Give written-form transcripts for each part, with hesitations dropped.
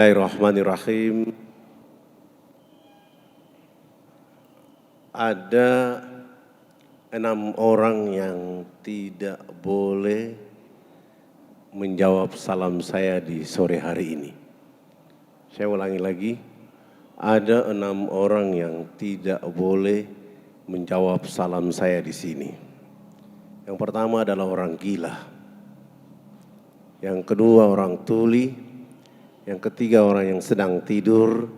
Bismillahirrahmanirrahim. Ada 6 orang yang tidak boleh menjawab salam saya di sore hari ini. Saya ulangi lagi, ada 6 orang yang tidak boleh menjawab salam saya di sini. Yang pertama adalah orang gila. Yang kedua orang tuli. Yang ketiga orang yang sedang tidur,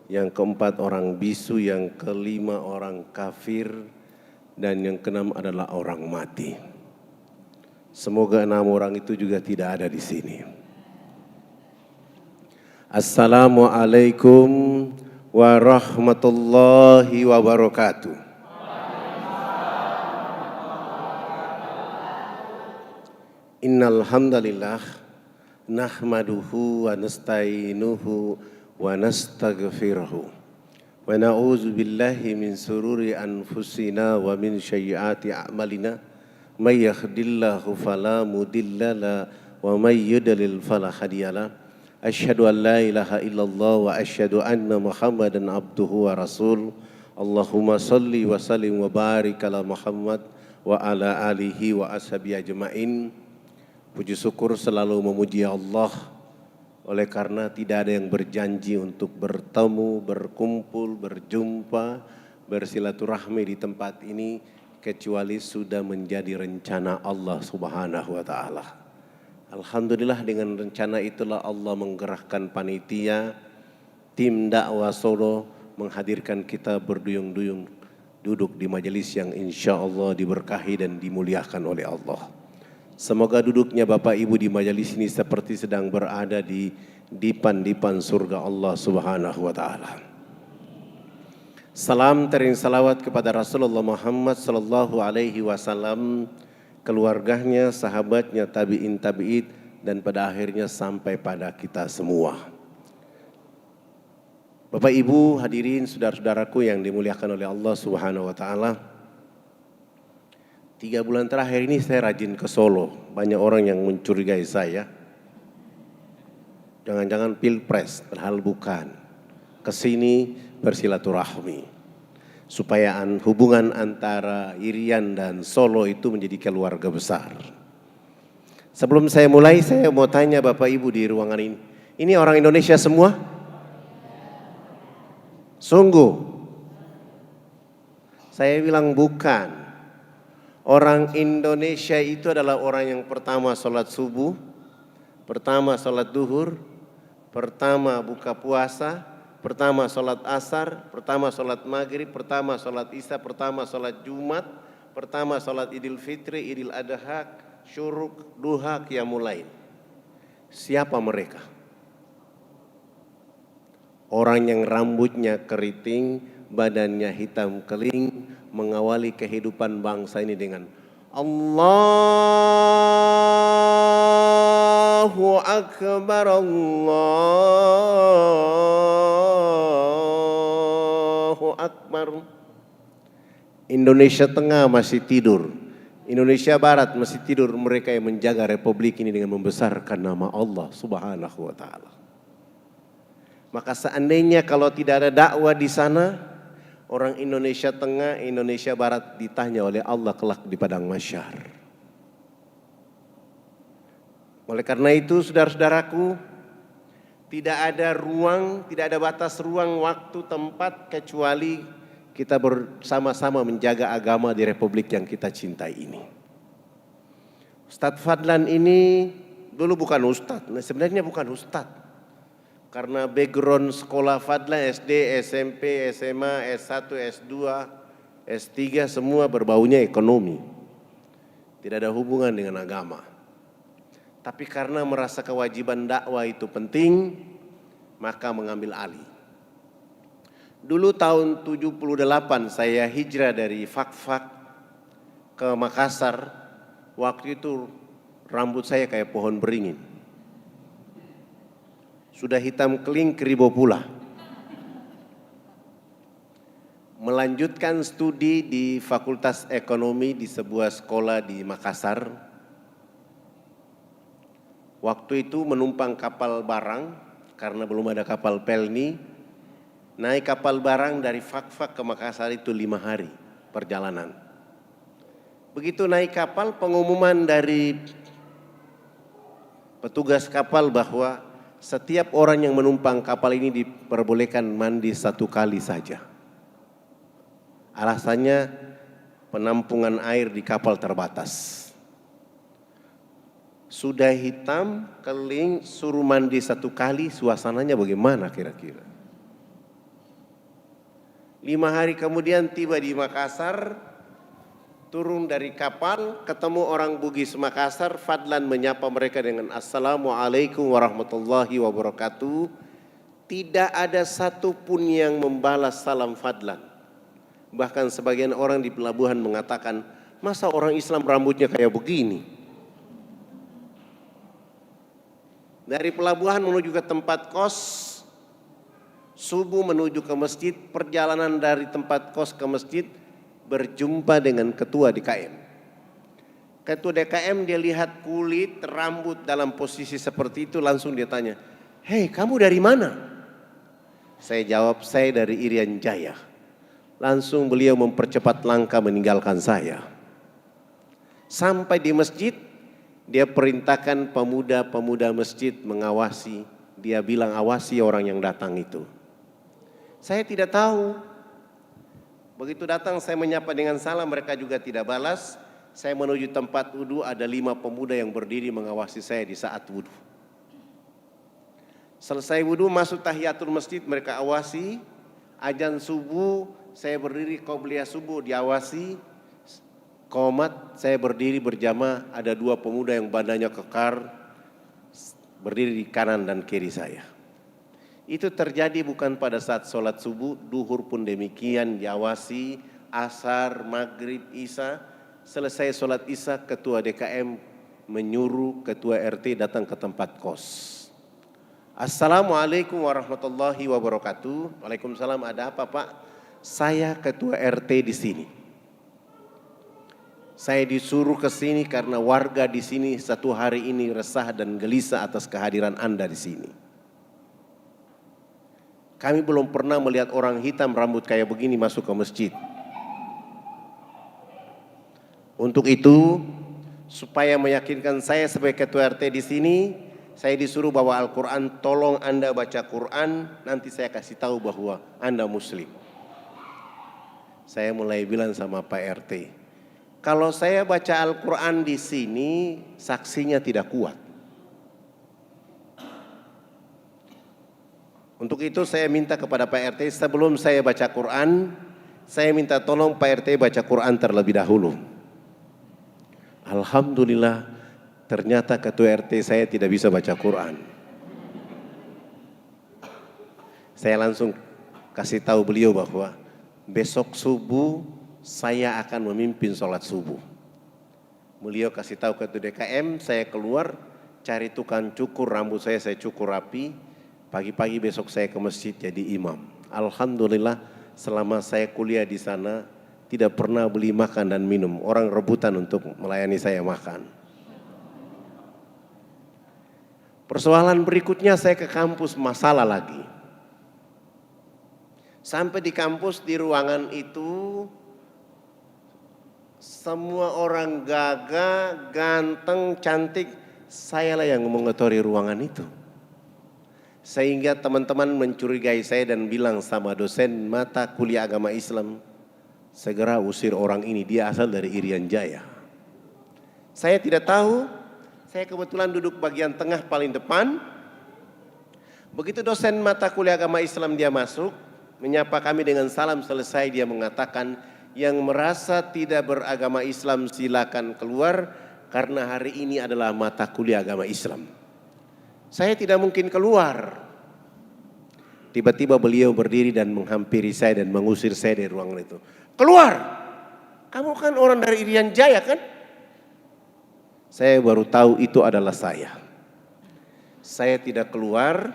yang keempat orang bisu, yang kelima orang kafir, dan yang keenam adalah orang mati. Semoga 6 orang itu juga tidak ada di sini. Assalamualaikum warahmatullahi wabarakatuh. Innal hamdalillah nahmaduhu wa nasta'inuhu wa nastaghfiruhu wa na'udzu billahi min sururi anfusina wa min sayyiati a'malina may yahdihillahu fala mudhillalah wa may yudlil fala hadiyalah. Asyhadu an la ilaha illallah wa asyhadu anna Muhammadan abduhu wa rasul. Allahumma salli wa sallim wa barik ala Muhammad wa ala alihi wa ashabihi ajmain. Puji syukur selalu memuji Allah, oleh karena tidak ada yang berjanji untuk bertemu, berkumpul, berjumpa, bersilaturahmi di tempat ini kecuali sudah menjadi rencana Allah Subhanahu wa taala. Alhamdulillah dengan rencana itulah Allah menggerakkan panitia, tim dakwah Solo menghadirkan kita berduyung-duyung duduk di majelis yang insya Allah diberkahi dan dimuliakan oleh Allah. Semoga duduknya Bapak Ibu di majelis ini seperti sedang berada di dipan-dipan surga Allah Subhanahu wa taala. Salam tering salawat kepada Rasulullah Muhammad sallallahu alaihi wasallam, keluarganya, sahabatnya, tabi'in tabi'id, dan pada akhirnya sampai pada kita semua. Bapak Ibu hadirin saudara-saudaraku yang dimuliakan oleh Allah Subhanahu wa taala. 3 bulan terakhir ini saya rajin ke Solo. Banyak orang yang mencurigai saya. Jangan-jangan pilpres, padahal bukan. Kesini bersilaturahmi. Supaya hubungan antara Irian dan Solo itu menjadi keluarga besar. Sebelum saya mulai, saya mau tanya Bapak Ibu di ruangan ini. Ini orang Indonesia semua? Sungguh? Saya bilang bukan. Orang Indonesia itu adalah orang yang pertama sholat subuh, pertama sholat duhur, pertama buka puasa, pertama sholat asar, pertama sholat maghrib, pertama sholat isya, pertama sholat jumat, pertama sholat idul fitri, idul adha, syuruk, duha, qiyamul lail. Siapa mereka? Orang yang rambutnya keriting, badannya hitam keling, mengawali kehidupan bangsa ini dengan Allahu Akbar, Allahu Akbar. Indonesia Tengah masih tidur, Indonesia Barat masih tidur. Mereka yang menjaga republik ini dengan membesarkan nama Allah Subhanahu wa taala. Maka seandainya kalau tidak ada dakwah di sana, orang Indonesia Tengah, Indonesia Barat ditanya oleh Allah kelak di padang mahsyar. Oleh karena itu saudara-saudaraku, tidak ada ruang, tidak ada batas ruang, waktu, tempat, kecuali kita bersama-sama menjaga agama di republik yang kita cintai ini. Ustadz Fadlan ini dulu bukan ustadz, sebenarnya bukan ustadz. Karena background sekolah Fadlan SD, SMP, SMA, S1, S2, S3 semua berbaunya ekonomi. Tidak ada hubungan dengan agama. Tapi karena merasa kewajiban dakwah itu penting, maka mengambil alih. Dulu tahun 78 saya hijrah dari Fakfak ke Makassar. Waktu itu rambut saya kayak pohon beringin. Sudah hitam keling keribo pula. Melanjutkan studi di Fakultas Ekonomi di sebuah sekolah di Makassar. Waktu itu menumpang kapal barang karena belum ada kapal pelni, naik kapal barang dari Fakfak ke Makassar itu 5 hari perjalanan. Begitu naik kapal, pengumuman dari petugas kapal bahwa setiap orang yang menumpang kapal ini diperbolehkan mandi 1 kali saja. Alasannya penampungan air di kapal terbatas. Sudah hitam, keling, suruh mandi 1 kali, suasananya bagaimana kira-kira? 5 hari kemudian tiba di Makassar, turun dari kapal, ketemu orang Bugis Makassar, Fadlan menyapa mereka dengan Assalamualaikum warahmatullahi wabarakatuh. Tidak ada satupun yang membalas salam Fadlan. Bahkan sebagian orang di pelabuhan mengatakan, masa orang Islam rambutnya kayak begini? Dari pelabuhan menuju ke tempat kos, subuh menuju ke masjid, perjalanan dari tempat kos ke masjid, berjumpa dengan ketua DKM. Ketua DKM dia lihat kulit, rambut dalam posisi seperti itu, langsung dia tanya, "Hei, kamu dari mana?" Saya jawab, "Saya dari Irian Jaya." Langsung beliau mempercepat langkah meninggalkan saya. Sampai di masjid, dia perintahkan pemuda-pemuda masjid mengawasi. Dia bilang, "Awasi orang yang datang itu." Saya tidak tahu. Begitu datang saya menyapa dengan salam, mereka juga tidak balas. Saya menuju tempat wudhu, ada 5 pemuda yang berdiri mengawasi saya di saat wudhu. Selesai wudhu, masuk tahiyatul masjid, mereka awasi. Azan subuh, saya berdiri qobliyah subuh, diawasi. Qomat, saya berdiri berjamaah, ada 2 pemuda yang badannya kekar, berdiri di kanan dan kiri saya. Itu terjadi bukan pada saat sholat subuh, duhur pun demikian, diawasi, asar, maghrib, isya. Selesai sholat isya, ketua DKM menyuruh ketua RT datang ke tempat kos. Assalamualaikum warahmatullahi wabarakatuh. Waalaikumsalam, ada apa Pak? Saya ketua RT di sini. Saya disuruh ke sini karena warga di sini 1 hari ini resah dan gelisah atas kehadiran Anda di sini. Kami belum pernah melihat orang hitam rambut kayak begini masuk ke masjid. Untuk itu, supaya meyakinkan saya sebagai ketua RT di sini, saya disuruh bawa Al-Quran. Tolong Anda baca Quran, nanti saya kasih tahu bahwa Anda Muslim. Saya mulai bilang sama Pak RT, kalau saya baca Al-Quran di sini, saksinya tidak kuat. Untuk itu saya minta kepada Pak RT, sebelum saya baca Quran, saya minta tolong Pak RT baca Quran terlebih dahulu. Alhamdulillah, ternyata ketua RT saya tidak bisa baca Quran. Saya langsung kasih tahu beliau bahwa besok subuh saya akan memimpin sholat subuh. Beliau kasih tahu ketua DKM, saya keluar cari tukang cukur rambut saya cukur rapi. Pagi-pagi besok saya ke masjid jadi imam. Alhamdulillah selama saya kuliah di sana tidak pernah beli makan dan minum. Orang rebutan untuk melayani saya makan. Persoalan berikutnya saya ke kampus, masalah lagi. Sampai di kampus, di ruangan itu semua orang gagah, ganteng, cantik. Sayalah yang mengotori ruangan itu. Sehingga teman-teman mencurigai saya dan bilang sama dosen mata kuliah agama Islam, segera usir orang ini, dia asal dari Irian Jaya. Saya tidak tahu, saya kebetulan duduk bagian tengah paling depan. Begitu dosen mata kuliah agama Islam dia masuk, menyapa kami dengan salam, selesai dia mengatakan, yang merasa tidak beragama Islam silakan keluar karena hari ini adalah mata kuliah agama Islam. Saya tidak mungkin keluar. Tiba-tiba beliau berdiri dan menghampiri saya dan mengusir saya dari ruangan itu. Keluar! Kamu kan orang dari Irian Jaya kan? Saya baru tahu itu adalah saya. Saya tidak keluar,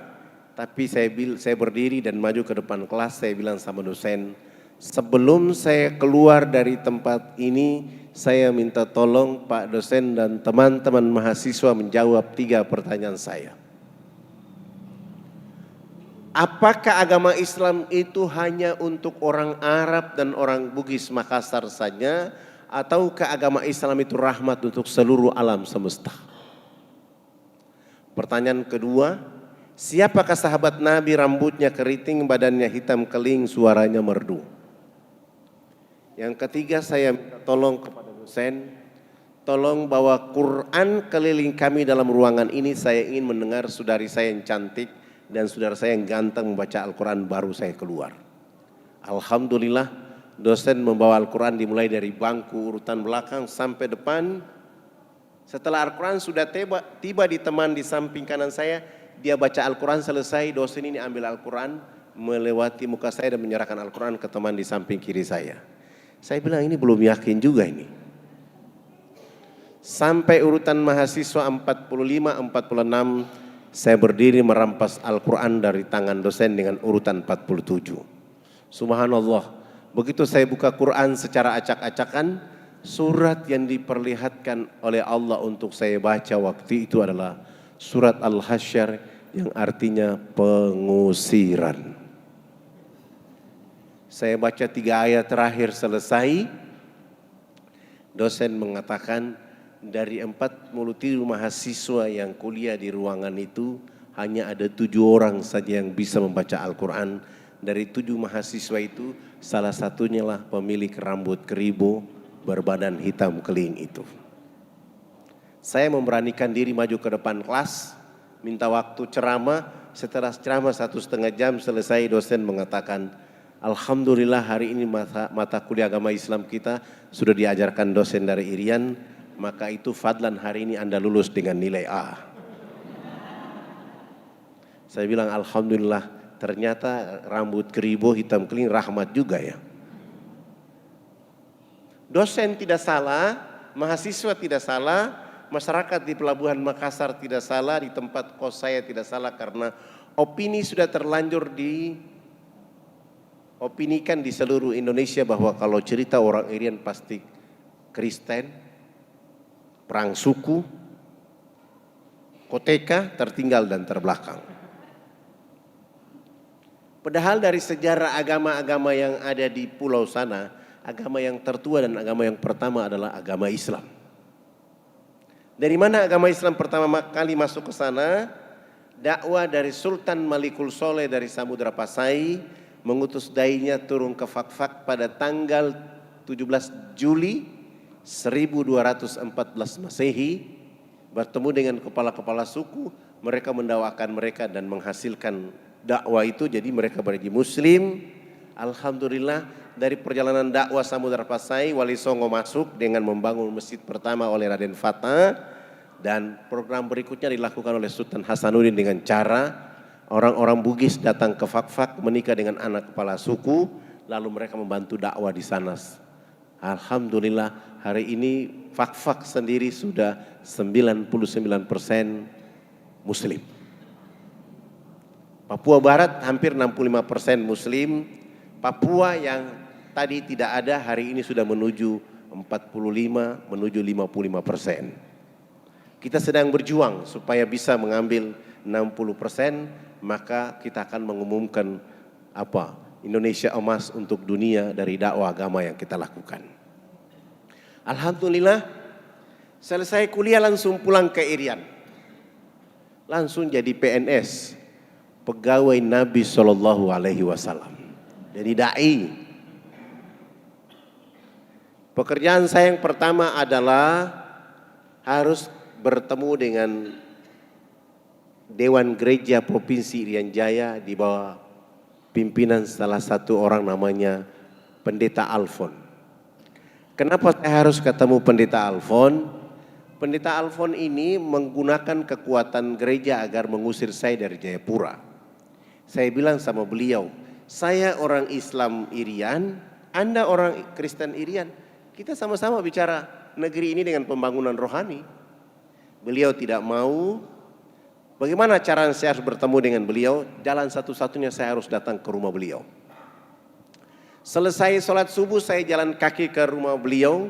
tapi saya berdiri dan maju ke depan kelas. Saya bilang sama dosen, sebelum saya keluar dari tempat ini, saya minta tolong Pak dosen dan teman-teman mahasiswa menjawab 3 pertanyaan saya. apakah agama Islam itu hanya untuk orang Arab dan orang Bugis Makassar saja, ataukah agama Islam itu rahmat untuk seluruh alam semesta? Pertanyaan kedua, siapakah sahabat Nabi rambutnya keriting, badannya hitam keling, suaranya merdu? Yang ketiga, saya minta tolong kepada dosen, tolong bawa Quran keliling kami dalam ruangan ini. Saya ingin mendengar saudari saya yang cantik dan saudara saya yang ganteng membaca Al-Quran baru saya keluar. Alhamdulillah, dosen membawa Al-Quran dimulai dari bangku urutan belakang sampai depan. Setelah Al-Quran sudah tiba di teman di samping kanan saya, dia baca Al-Quran selesai, dosen ini ambil Al-Quran, melewati muka saya dan menyerahkan Al-Quran ke teman di samping kiri saya. Saya bilang ini belum yakin juga ini. Sampai urutan mahasiswa 45-46, saya berdiri merampas Al-Quran dari tangan dosen dengan urutan 47. Subhanallah, begitu saya buka Quran secara acak-acakan, surat yang diperlihatkan oleh Allah untuk saya baca waktu itu adalah surat Al-Hasyr yang artinya pengusiran. Saya baca 3 ayat terakhir selesai, dosen mengatakan, dari 47 mahasiswa yang kuliah di ruangan itu, hanya ada 7 orang saja yang bisa membaca Al-Quran. Dari 7 mahasiswa itu, salah satunya lah pemilik rambut keribo berbadan hitam keling itu. Saya memberanikan diri maju ke depan kelas, minta waktu ceramah. Setelah ceramah 1,5 jam selesai, dosen mengatakan, alhamdulillah hari ini mata kuliah agama Islam kita sudah diajarkan dosen dari Irian. Maka itu fadlan hari ini Anda lulus dengan nilai A. Saya bilang alhamdulillah, ternyata rambut keribo hitam keling rahmat juga ya. Dosen tidak salah, mahasiswa tidak salah, masyarakat di Pelabuhan Makassar tidak salah, di tempat kos saya tidak salah, karena opini sudah terlanjur diopinikan di seluruh Indonesia bahwa kalau cerita orang Irian pasti Kristen, perang suku, koteka, tertinggal dan terbelakang. Padahal dari sejarah agama-agama yang ada di pulau sana, agama yang tertua dan agama yang pertama adalah agama Islam. Dari mana agama Islam pertama kali masuk ke sana? Dakwah dari Sultan Malikul Soleh dari Samudra Pasai mengutus dai-nya turun ke Fakfak pada tanggal 17 Juli 1214 Masehi, bertemu dengan kepala-kepala suku, mereka mendakwakan mereka dan menghasilkan dakwah itu, jadi mereka menjadi muslim. Alhamdulillah, dari perjalanan dakwah Samudra Pasai, Wali Songo masuk dengan membangun masjid pertama oleh Raden Fata, dan program berikutnya dilakukan oleh Sultan Hasanuddin dengan cara orang-orang Bugis datang ke Fakfak menikah dengan anak kepala suku, lalu mereka membantu dakwah di sana. Alhamdulillah, hari ini Fakfak sendiri sudah 99% Muslim. Papua Barat hampir 65% Muslim. Papua yang tadi tidak ada hari ini sudah menuju 45, menuju 55%. Kita sedang berjuang supaya bisa mengambil 60%, maka kita akan mengumumkan Indonesia emas untuk dunia dari dakwah agama yang kita lakukan. Alhamdulillah, selesai kuliah langsung pulang ke Irian. Langsung jadi PNS, pegawai Nabi SAW. Jadi dai. Pekerjaan saya yang pertama adalah harus bertemu dengan Dewan Gereja Provinsi Irian Jaya di bawah pimpinan salah satu orang namanya Pendeta Alfon. Kenapa saya harus ketemu Pendeta Alfon? Pendeta Alfon ini menggunakan kekuatan gereja agar mengusir saya dari Jayapura. Saya bilang sama beliau, saya orang Islam Irian, Anda orang Kristen Irian. Kita sama-sama bicara negeri ini dengan pembangunan rohani. Beliau tidak mau. Bagaimana cara saya harus bertemu dengan beliau? Jalan satu-satunya saya harus datang ke rumah beliau. Selesai sholat subuh saya jalan kaki ke rumah beliau.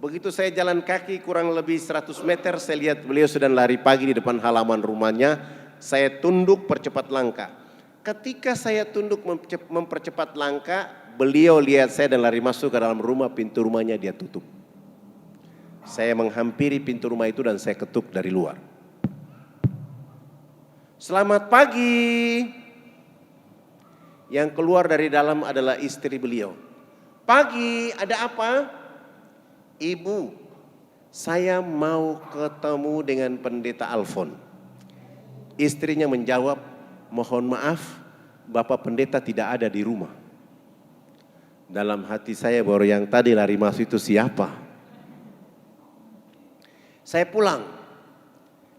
Begitu saya jalan kaki kurang lebih 100 meter, saya lihat beliau sedang lari pagi di depan halaman rumahnya. saya tunduk percepat langkah. Ketika saya tunduk mempercepat langkah, beliau lihat saya dan lari masuk ke dalam rumah, pintu rumahnya dia tutup. Saya menghampiri pintu rumah itu dan saya ketuk dari luar. Selamat pagi. Yang keluar dari dalam adalah istri beliau. Pagi, ada apa? Ibu, saya mau ketemu dengan pendeta Alfon. Istrinya menjawab, mohon maaf, Bapak pendeta tidak ada di rumah. Dalam hati saya baru yang tadi lari masuk itu siapa? Saya pulang.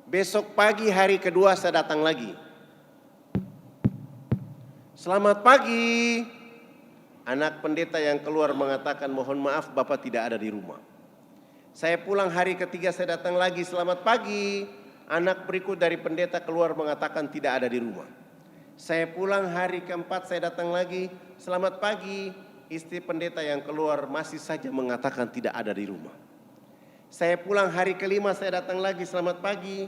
Besok pagi hari kedua saya datang lagi. Selamat pagi. Anak pendeta yang keluar mengatakan mohon maaf Bapak tidak ada di rumah. Saya pulang hari ketiga saya datang lagi, selamat pagi. Anak berikut dari pendeta keluar mengatakan tidak ada di rumah. Saya pulang hari keempat saya datang lagi, selamat pagi. Istri pendeta yang keluar masih saja mengatakan tidak ada di rumah. Saya pulang hari kelima saya datang lagi, selamat pagi.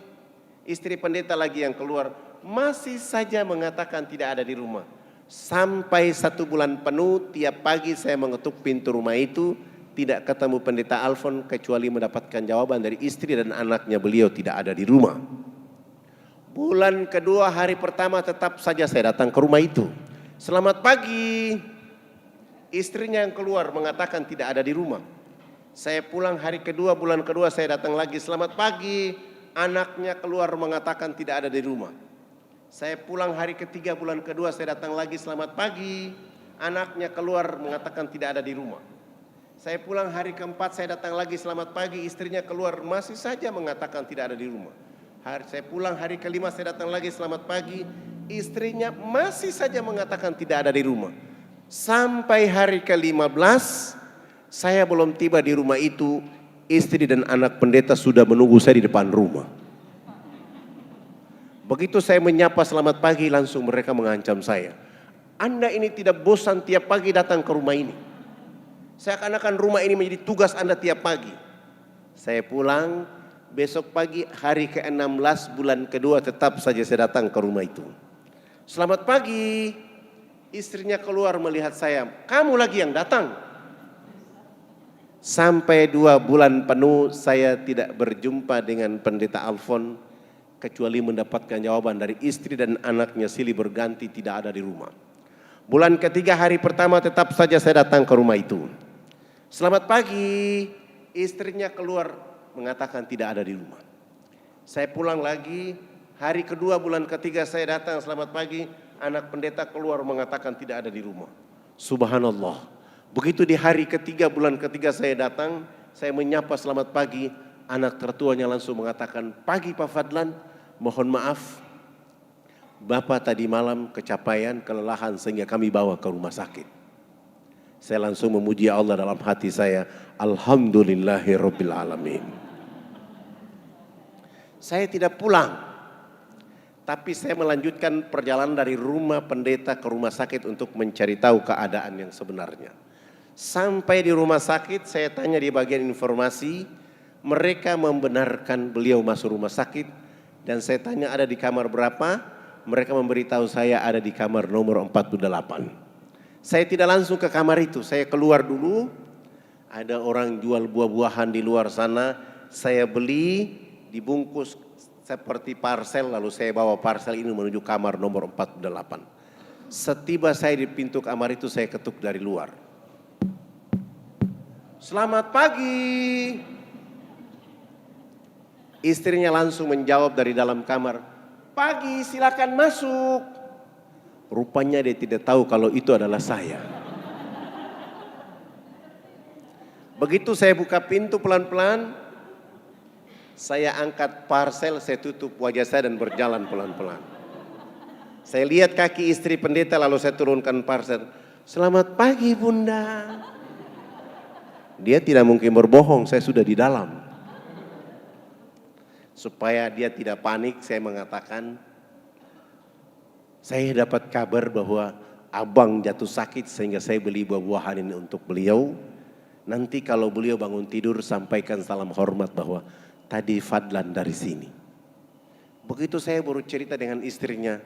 Istri pendeta lagi yang keluar masih saja mengatakan tidak ada di rumah. Sampai 1 bulan penuh tiap pagi saya mengetuk pintu rumah itu, tidak ketemu pendeta Alfon kecuali mendapatkan jawaban dari istri dan anaknya, beliau tidak ada di rumah. Bulan kedua hari pertama tetap saja saya datang ke rumah itu. Selamat pagi. Istrinya yang keluar mengatakan tidak ada di rumah. Saya pulang hari kedua bulan kedua saya datang lagi, selamat pagi. Anaknya keluar mengatakan tidak ada di rumah. Saya pulang hari ketiga bulan kedua saya datang lagi, selamat pagi. Anaknya keluar mengatakan tidak ada di rumah. Saya pulang hari keempat saya datang lagi, selamat pagi. Istrinya keluar masih saja mengatakan tidak ada di rumah. Saya pulang hari kelima saya datang lagi, selamat pagi. Istrinya masih saja mengatakan tidak ada di rumah. Sampai hari ke-15 saya belum tiba di rumah itu, istri dan anak pendeta sudah menunggu saya di depan rumah. Begitu saya menyapa selamat pagi, langsung mereka mengancam saya. Anda ini tidak bosan tiap pagi datang ke rumah ini. Seakan-akan rumah ini menjadi tugas Anda tiap pagi. Saya pulang, besok pagi hari ke-16 bulan kedua tetap saja saya datang ke rumah itu. Selamat pagi, istrinya keluar melihat saya. Kamu lagi yang datang. Sampai 2 bulan penuh saya tidak berjumpa dengan pendeta Alfon. Kecuali mendapatkan jawaban dari istri dan anaknya silih berganti tidak ada di rumah. Bulan ketiga hari pertama tetap saja saya datang ke rumah itu. Selamat pagi, istrinya keluar mengatakan tidak ada di rumah. Saya pulang lagi, hari kedua bulan ketiga saya datang, selamat pagi, anak pendeta keluar mengatakan tidak ada di rumah. Subhanallah, begitu di hari ketiga bulan ketiga saya datang, saya menyapa selamat pagi, anak tertuanya langsung mengatakan, pagi Pak Fadlan, mohon maaf, Bapak tadi malam kecapean, kelelahan sehingga kami bawa ke rumah sakit. Saya langsung memuji Allah dalam hati saya, Alhamdulillahirabbil alamin. Saya tidak pulang, tapi saya melanjutkan perjalanan dari rumah pendeta ke rumah sakit untuk mencari tahu keadaan yang sebenarnya. Sampai di rumah sakit saya tanya di bagian informasi, mereka membenarkan beliau masuk rumah sakit dan saya tanya ada di kamar berapa, mereka memberitahu saya ada di kamar nomor 48. Saya tidak langsung ke kamar itu, saya keluar dulu, ada orang jual buah-buahan di luar sana, saya beli dibungkus seperti parcel lalu saya bawa parcel ini menuju kamar nomor 48. Setiba saya di pintu kamar itu saya ketuk dari luar. Selamat pagi. Istrinya langsung menjawab dari dalam kamar, pagi silakan masuk. Rupanya dia tidak tahu kalau itu adalah saya. Begitu saya buka pintu pelan-pelan, saya angkat parcel, saya tutup wajah saya dan berjalan pelan-pelan. Saya lihat kaki istri pendeta lalu saya turunkan parcel. Selamat pagi Bunda. Dia tidak mungkin berbohong, saya sudah di dalam. Supaya dia tidak panik, saya mengatakan, saya dapat kabar bahwa abang jatuh sakit sehingga saya beli buah-buahan ini untuk beliau. Nanti kalau beliau bangun tidur sampaikan salam hormat bahwa tadi Fadlan dari sini. Begitu saya baru cerita dengan istrinya,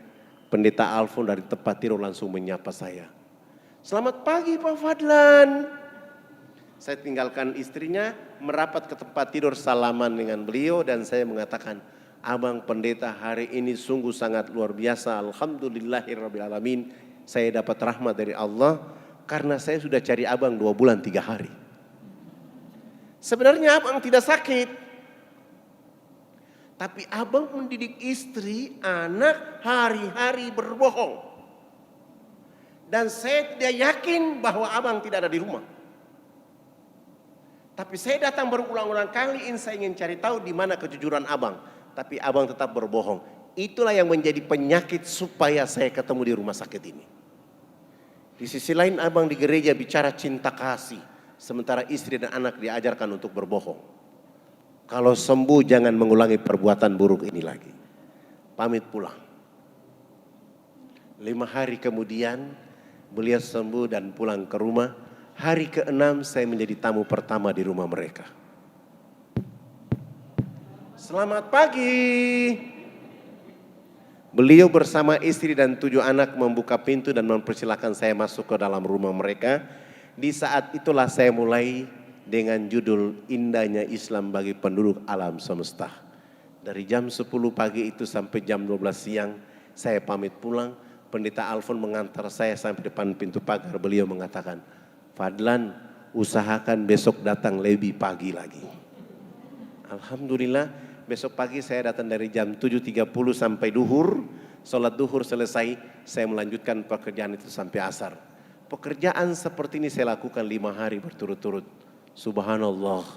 Pendeta Alfon dari tempat tidur langsung menyapa saya. Selamat pagi Pak Fadlan. Saya tinggalkan istrinya, merapat ke tempat tidur salaman dengan beliau dan saya mengatakan, Abang Pendeta hari ini sungguh sangat luar biasa. Alhamdulillahirrabbilalamin. Saya dapat rahmat dari Allah karena saya sudah cari abang 2 bulan 3 hari. Sebenarnya abang tidak sakit. Tapi abang mendidik istri, anak hari-hari berbohong. Dan saya tidak yakin bahwa abang tidak ada di rumah. Tapi saya datang berulang-ulang kali, saya ingin cari tahu di mana kejujuran abang. Tapi abang tetap berbohong. Itulah yang menjadi penyakit supaya saya ketemu di rumah sakit ini. Di sisi lain abang di gereja bicara cinta kasih. Sementara istri dan anak diajarkan untuk berbohong. Kalau sembuh jangan mengulangi perbuatan buruk ini lagi. Pamit pulang. 5 hari kemudian beliau sembuh dan pulang ke rumah. Hari ke-6 saya menjadi tamu pertama di rumah mereka. Selamat pagi. Beliau bersama istri dan 7 anak membuka pintu dan mempersilahkan saya masuk ke dalam rumah mereka. Di saat itulah saya mulai dengan judul Indahnya Islam bagi Penduduk Alam Semesta. Dari jam 10 pagi itu sampai jam 12 siang saya pamit pulang. Pendeta Alfon mengantar saya sampai depan pintu pagar. Beliau mengatakan, Fadlan usahakan besok datang lebih pagi lagi. Alhamdulillah besok pagi saya datang dari jam 7.30 sampai duhur. Sholat duhur selesai, saya melanjutkan pekerjaan itu sampai asar. Pekerjaan seperti ini saya lakukan 5 hari berturut-turut. Subhanallah,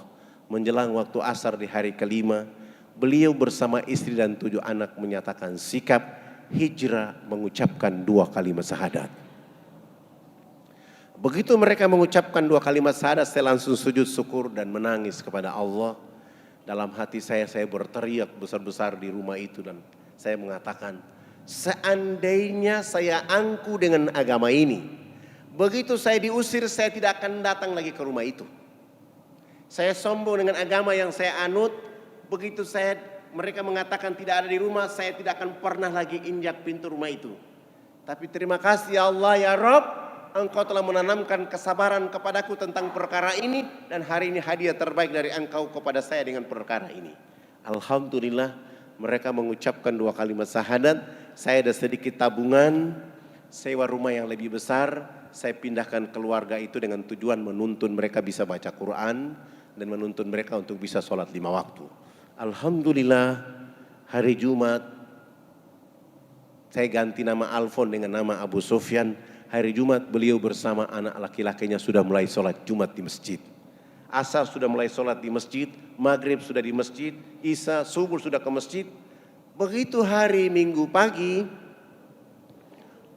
menjelang waktu asar di hari kelima, beliau bersama istri dan 7 anak menyatakan sikap hijrah mengucapkan 2 kalimat syahadat. Begitu mereka mengucapkan 2 kalimat syahadat, saya langsung sujud syukur dan menangis kepada Allah. Dalam hati saya berteriak besar-besar di rumah itu dan saya mengatakan, seandainya saya angku dengan agama ini, begitu saya diusir saya tidak akan datang lagi ke rumah itu. Saya sombong dengan agama yang saya anut, begitu mereka mengatakan tidak ada di rumah, saya tidak akan pernah lagi injak pintu rumah itu. Tapi terima kasih ya Allah ya Rabb, Engkau telah menanamkan kesabaran kepadaku tentang perkara ini dan hari ini hadiah terbaik dari Engkau kepada saya dengan perkara ini. Alhamdulillah mereka mengucapkan 2 kalimat syahadat, saya ada sedikit tabungan, sewa rumah yang lebih besar, saya pindahkan keluarga itu dengan tujuan menuntun mereka bisa baca Quran dan menuntun mereka untuk bisa sholat 5 waktu. Alhamdulillah hari Jumat saya ganti nama Alfon dengan nama Abu Sufyan. Hari Jumat beliau bersama anak laki-lakinya sudah mulai sholat Jumat di masjid. Asar sudah mulai sholat di masjid, maghrib sudah di masjid, isya, subuh sudah ke masjid. Begitu hari Minggu pagi,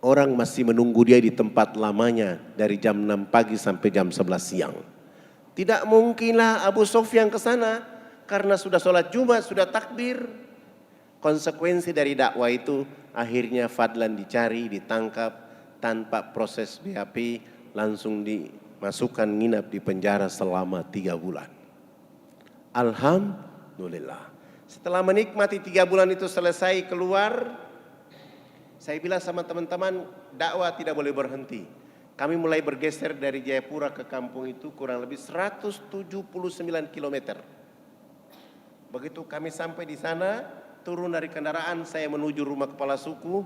orang masih menunggu dia di tempat lamanya dari jam 6 pagi sampai jam 11 siang. Tidak mungkinlah Abu Sufyan ke sana karena sudah sholat Jumat, sudah takbir. Konsekuensi dari dakwah itu akhirnya Fadlan dicari, ditangkap tanpa proses BAP, langsung dimasukkan nginap di penjara selama 3 bulan. Alhamdulillah. Setelah menikmati 3 bulan itu selesai keluar, saya bilang sama teman-teman, dakwah tidak boleh berhenti. Kami mulai bergeser dari Jayapura ke kampung itu kurang lebih 179 km. Begitu kami sampai di sana, turun dari kendaraan, saya menuju rumah kepala suku.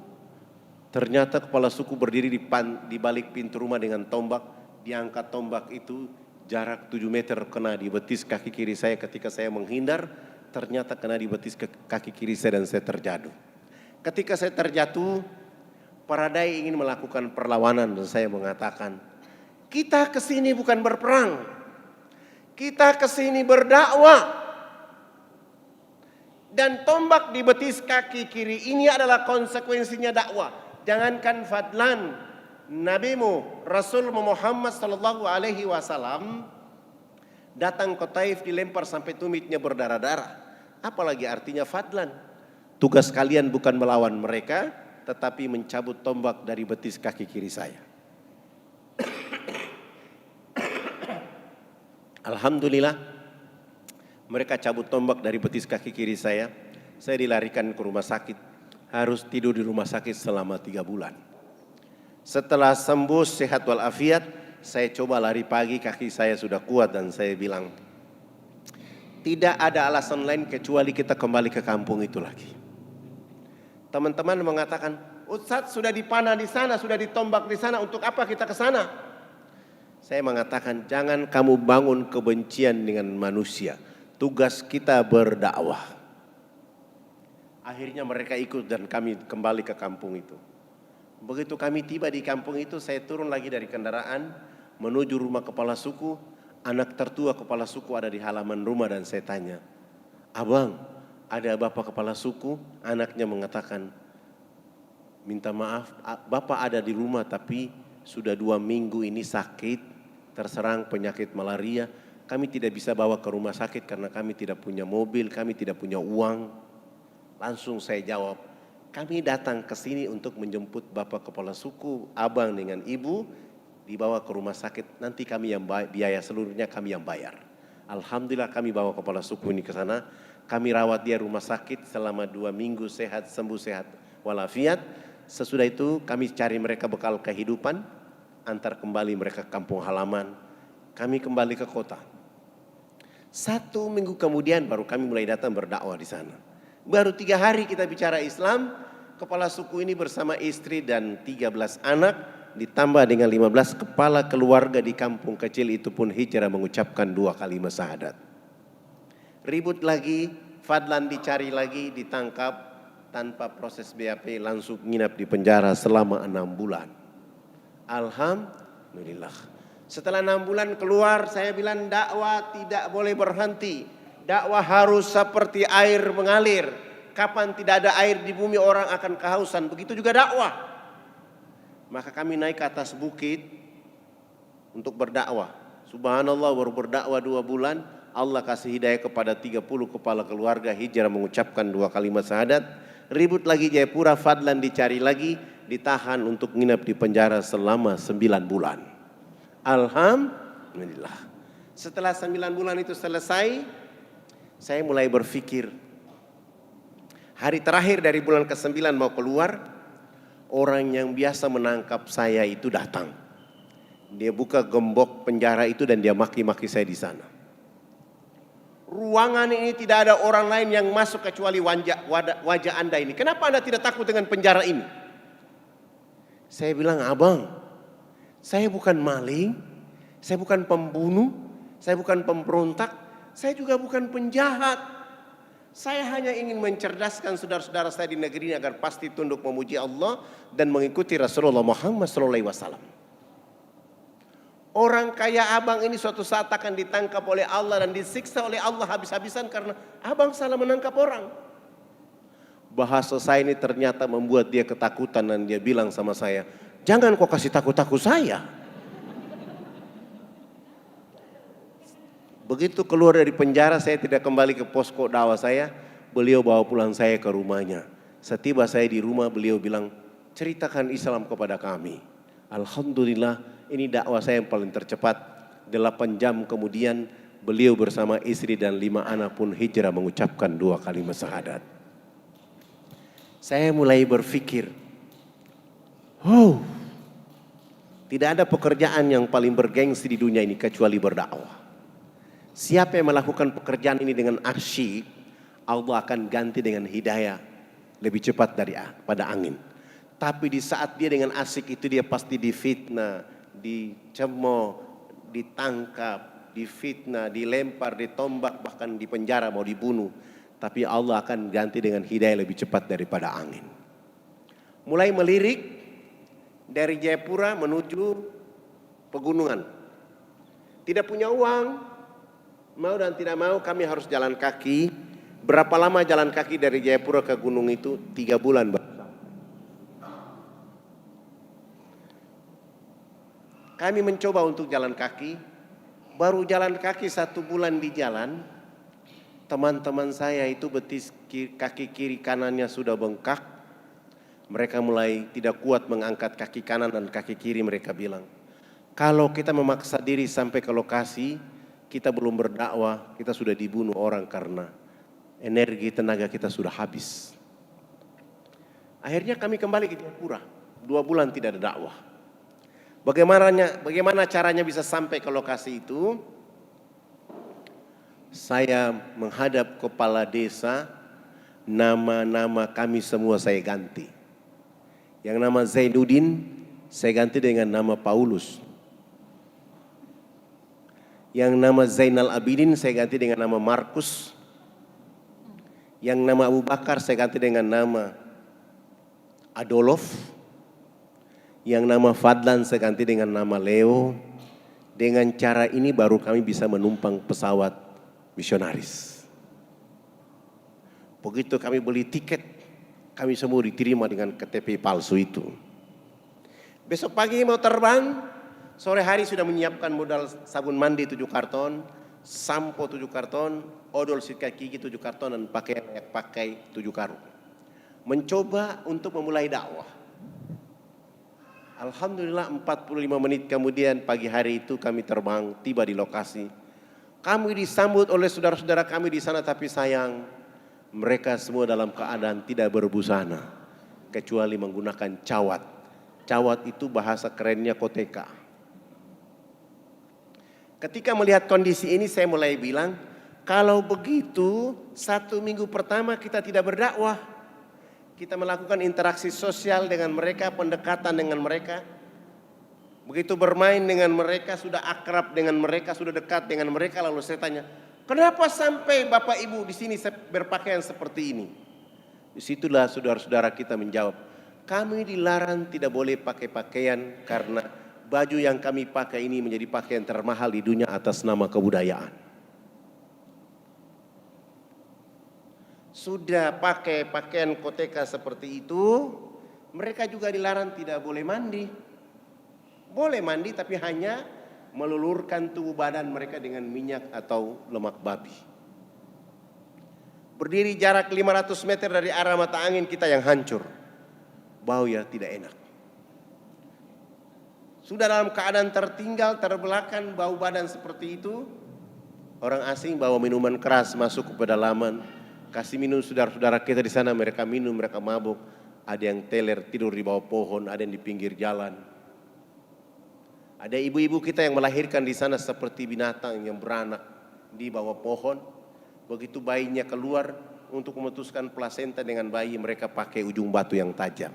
Ternyata kepala suku berdiri di balik pintu rumah dengan tombak. Diangkat tombak itu jarak 7 meter kena di betis kaki kiri saya. Ketika saya menghindar, ternyata kena di betis kaki kiri saya dan saya terjatuh. Ketika saya terjatuh, Paradai ingin melakukan perlawanan dan saya mengatakan, kita kesini bukan berperang, kita kesini berdakwah. Dan tombak di betis kaki kiri ini adalah konsekuensinya dakwah. Jangankan Fadlan, nabimu Rasul Muhammad sallallahu alaihi wasallam datang ke Taif dilempar sampai tumitnya berdarah-darah. Apalagi artinya Fadlan. Tugas kalian bukan melawan mereka, tetapi mencabut tombak dari betis kaki kiri saya. Alhamdulillah mereka cabut tombak dari betis kaki kiri saya. saya dilarikan ke rumah sakit. Harus tidur di rumah sakit selama 3 bulan. Setelah sembuh sehat walafiat, saya coba lari pagi, kaki saya sudah kuat dan saya bilang, tidak ada alasan lain kecuali kita kembali ke kampung itu lagi. Teman-teman mengatakan, Ustadz sudah dipanah di sana, sudah ditombak di sana, untuk apa kita ke sana? Saya mengatakan, jangan kamu bangun kebencian dengan manusia. Tugas kita berdakwah. Akhirnya mereka ikut dan kami kembali ke kampung itu. Begitu kami tiba di kampung itu, saya turun lagi dari kendaraan menuju rumah kepala suku. Anak tertua kepala suku ada di halaman rumah dan saya tanya, abang, ada bapak kepala suku? Anaknya mengatakan, minta maaf, bapak ada di rumah tapi sudah 2 minggu ini sakit, terserang penyakit malaria. Kami tidak bisa bawa ke rumah sakit karena kami tidak punya mobil, kami tidak punya uang. Langsung saya jawab, kami datang ke sini untuk menjemput bapak kepala suku, abang dengan ibu, dibawa ke rumah sakit. Nanti kami yang biaya seluruhnya, kami yang bayar. Alhamdulillah kami bawa kepala suku ini ke sana. Kami rawat dia rumah sakit selama 2 minggu, sehat, sembuh sehat walafiat. Sesudah itu kami cari mereka bekal kehidupan, antar kembali mereka ke kampung halaman. Kami kembali ke kota. 1 minggu kemudian baru kami mulai datang berdakwah di sana. Baru 3 hari kita bicara Islam, kepala suku ini bersama istri dan 13 anak, ditambah dengan 15 kepala keluarga di kampung kecil itu pun hijrah mengucapkan 2 kalimat syahadat. Ribut lagi, Fadlan dicari lagi, ditangkap tanpa proses BAP, langsung nginap di penjara selama 6 bulan. Alhamdulillah. Setelah 6 bulan keluar, saya bilang dakwah tidak boleh berhenti. Dakwah harus seperti air mengalir. Kapan tidak ada air di bumi orang akan kehausan. Begitu juga dakwah. Maka kami naik ke atas bukit untuk berdakwah. Subhanallah, baru berdakwah 2 bulan. Allah kasih hidayah kepada 30 kepala keluarga hijrah mengucapkan 2 kalimat syahadat. Ribut lagi Jayapura, Fadlan dicari lagi, ditahan untuk nginap di penjara selama 9 bulan. Alhamdulillah. Setelah 9 bulan itu selesai, saya mulai berpikir, hari terakhir dari bulan ke-9 mau keluar, orang yang biasa menangkap saya itu datang. Dia buka gembok penjara itu dan dia maki-maki saya di sana. Ruangan ini tidak ada orang lain yang masuk kecuali wajah Anda ini. Kenapa Anda tidak takut dengan penjara ini? Saya bilang, abang, saya bukan maling, saya bukan pembunuh, saya bukan pemberontak. Saya juga bukan penjahat. Saya hanya ingin mencerdaskan saudara-saudara saya di negeri ini agar pasti tunduk memuji Allah dan mengikuti Rasulullah Muhammad SAW. Orang kaya abang ini suatu saat akan ditangkap oleh Allah dan disiksa oleh Allah habis-habisan karena abang salah menangkap orang. Bahasa saya ini ternyata membuat dia ketakutan dan dia bilang sama saya, jangan kau kasih takut-takut saya. Begitu keluar dari penjara, saya tidak kembali ke posko dakwah saya. Beliau bawa pulang saya ke rumahnya. Setiba saya di rumah, beliau bilang, ceritakan Islam kepada kami. Alhamdulillah, ini dakwah saya yang paling tercepat. 8 jam kemudian, beliau bersama istri dan 5 anak pun hijrah mengucapkan 2 kalimat syahadat. Saya mulai berpikir, tidak ada pekerjaan yang paling bergengsi di dunia ini kecuali berdakwah. Siapa yang melakukan pekerjaan ini dengan asyik, Allah akan ganti dengan hidayah lebih cepat daripada angin. Tapi di saat dia dengan asyik itu dia pasti difitnah, dicemooh, ditangkap, difitnah, dilempar, ditombak, bahkan dipenjara mau dibunuh. Tapi Allah akan ganti dengan hidayah lebih cepat daripada angin. Mulai melirik dari Jayapura menuju pegunungan. Tidak punya uang. Mau dan tidak mau kami harus jalan kaki. Berapa lama jalan kaki dari Jayapura ke gunung itu? 3 bulan. Kami mencoba untuk jalan kaki. Baru jalan kaki 1 bulan di jalan, teman-teman saya itu betis kaki kiri kanannya sudah bengkak. Mereka mulai tidak kuat mengangkat kaki kanan dan kaki kiri. Mereka bilang, kalau kita memaksa diri sampai ke lokasi, kita belum berdakwah, kita sudah dibunuh orang karena energi tenaga kita sudah habis. Akhirnya kami kembali ke Jayapura. 2 bulan tidak ada dakwah. Bagaimana caranya bisa sampai ke lokasi itu? Saya menghadap kepala desa, nama-nama kami semua saya ganti. Yang nama Zainuddin saya ganti dengan nama Paulus. Yang nama Zainal Abidin saya ganti dengan nama Markus. Yang nama Abu Bakar saya ganti dengan nama Adolf. Yang nama Fadlan saya ganti dengan nama Leo. Dengan cara ini baru kami bisa menumpang pesawat misionaris. Begitu kami beli tiket, kami semua diterima dengan KTP palsu itu. Besok pagi mau terbang, sore hari sudah menyiapkan modal sabun mandi 7 karton, sampo 7 karton, odol sikat gigi 7 karton, dan pakaian layak pakai 7 karung. Mencoba untuk memulai dakwah. Alhamdulillah 45 menit kemudian pagi hari itu kami terbang, tiba di lokasi. Kami disambut oleh saudara-saudara kami di sana, tapi sayang mereka semua dalam keadaan tidak berbusana kecuali menggunakan cawat. Cawat itu bahasa kerennya koteka. Ketika melihat kondisi ini saya mulai bilang, kalau begitu 1 minggu pertama kita tidak berdakwah. Kita melakukan interaksi sosial dengan mereka, pendekatan dengan mereka. Begitu bermain dengan mereka, sudah akrab dengan mereka, sudah dekat dengan mereka, lalu saya tanya, kenapa sampai Bapak Ibu di sini berpakaian seperti ini? Disitulah saudara-saudara kita menjawab, kami dilarang tidak boleh pakai pakaian karena baju yang kami pakai ini menjadi pakaian termahal di dunia atas nama kebudayaan. Sudah pakai pakaian koteka seperti itu, mereka juga dilarang tidak boleh mandi. Boleh mandi tapi hanya melulurkan tubuh badan mereka dengan minyak atau lemak babi. Berdiri jarak 500 meter dari arah mata angin kita yang hancur. Bau ya tidak enak. Sudah dalam keadaan tertinggal, terbelakang, bau badan seperti itu. Orang asing bawa minuman keras masuk ke pedalaman. Kasih minum saudara-saudara kita di sana, mereka minum, mereka mabuk. Ada yang teler tidur di bawah pohon, ada yang di pinggir jalan. Ada ibu-ibu kita yang melahirkan di sana seperti binatang yang beranak di bawah pohon. Begitu bayinya keluar untuk memutuskan plasenta dengan bayi, mereka pakai ujung batu yang tajam.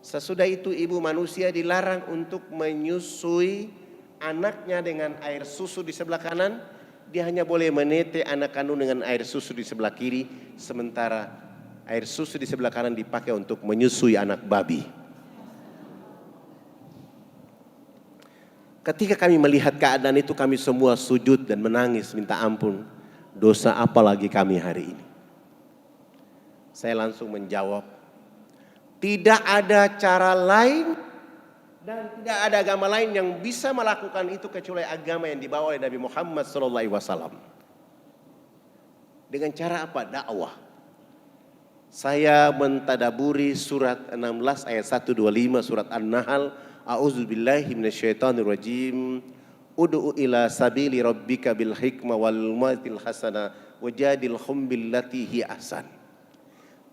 Sesudah itu ibu manusia dilarang untuk menyusui anaknya dengan air susu di sebelah kanan. Dia hanya boleh menete anak kandung dengan air susu di sebelah kiri, sementara air susu di sebelah kanan dipakai untuk menyusui anak babi. Ketika kami melihat keadaan itu, kami semua sujud dan menangis minta ampun. Dosa apa lagi kami hari ini? Saya langsung menjawab, tidak ada cara lain dan tidak ada agama lain yang bisa melakukan itu kecuali agama yang dibawa oleh Nabi Muhammad SAW. Dengan cara apa? Dakwah. Saya mentadaburi surat 16 ayat 125 surat An-Nahl. A'udzubillahi minasyaitonirrajim. Ud'u ila sabili rabbika bil hikmah wal mau'izatil hasanah wajadilhum billati hi ahsan.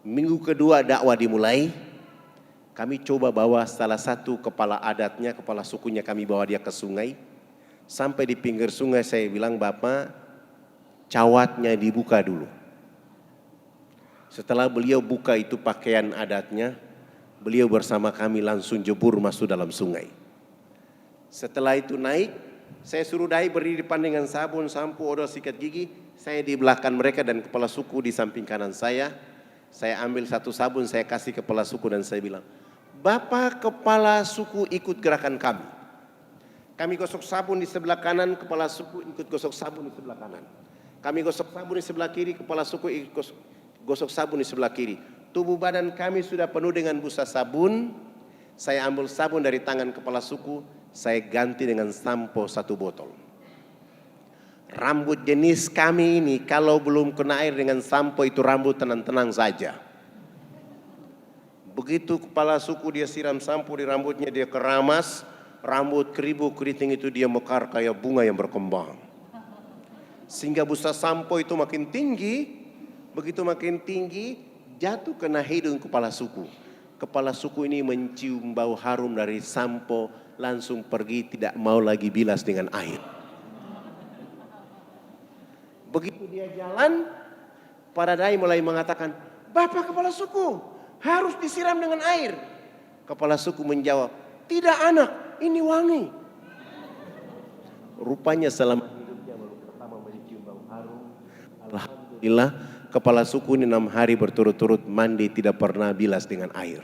Minggu kedua dakwah dimulai. Kami coba bawa salah satu kepala adatnya, kepala sukunya, kami bawa dia ke sungai. Sampai di pinggir sungai saya bilang, Bapak, cawatnya dibuka dulu. Setelah beliau buka itu pakaian adatnya, beliau bersama kami langsung jebur masuk dalam sungai. Setelah itu naik, saya suruh dai berdiri depan dengan sabun, sampo, odol sikat gigi. Saya di belakang mereka dan kepala suku di samping kanan saya. Saya ambil satu sabun, saya kasih kepala suku dan saya bilang, Bapak kepala suku ikut gerakan kami. Kami gosok sabun di sebelah kanan, kepala suku ikut gosok sabun di sebelah kanan. Kami gosok sabun di sebelah kiri, kepala suku ikut gosok sabun di sebelah kiri. Tubuh badan kami sudah penuh dengan busa sabun. Saya ambil sabun dari tangan kepala suku, saya ganti dengan sampo 1 botol. Rambut jenis kami ini kalau belum kena air dengan sampo itu rambut tenang-tenang saja. Begitu kepala suku dia siram sampo di rambutnya, dia keramas, rambut keribu keriting itu dia mekar kayak bunga yang berkembang. Sehingga busa sampo itu makin tinggi, Begitu makin tinggi, jatuh kena hidung kepala suku. Kepala suku ini mencium bau harum dari sampo, langsung pergi tidak mau lagi bilas dengan air. Begitu dia jalan, para dai mulai mengatakan, "Bapak kepala suku, harus disiram dengan air." Kepala suku menjawab, "Tidak anak, ini wangi." Rupanya selama hidupnya baru pertama mencium bau harum. Alhamdulillah, kepala suku ini 6 hari berturut-turut mandi tidak pernah bilas dengan air.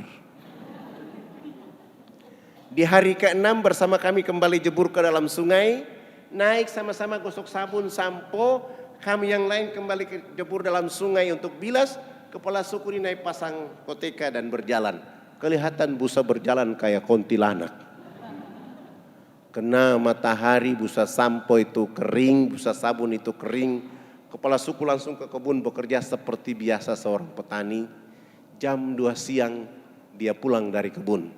Di hari ke-6 bersama kami kembali jebur ke dalam sungai, naik sama-sama gosok sabun, sampo. Kami yang lain kembali ke jebur dalam sungai untuk bilas. Kepala suku ini naik pasang koteka dan berjalan. Kelihatan busa berjalan kayak kuntilanak. Kena matahari, busa sampo itu kering, busa sabun itu kering. Kepala suku langsung ke kebun bekerja seperti biasa seorang petani. Jam 2 siang dia pulang dari kebun.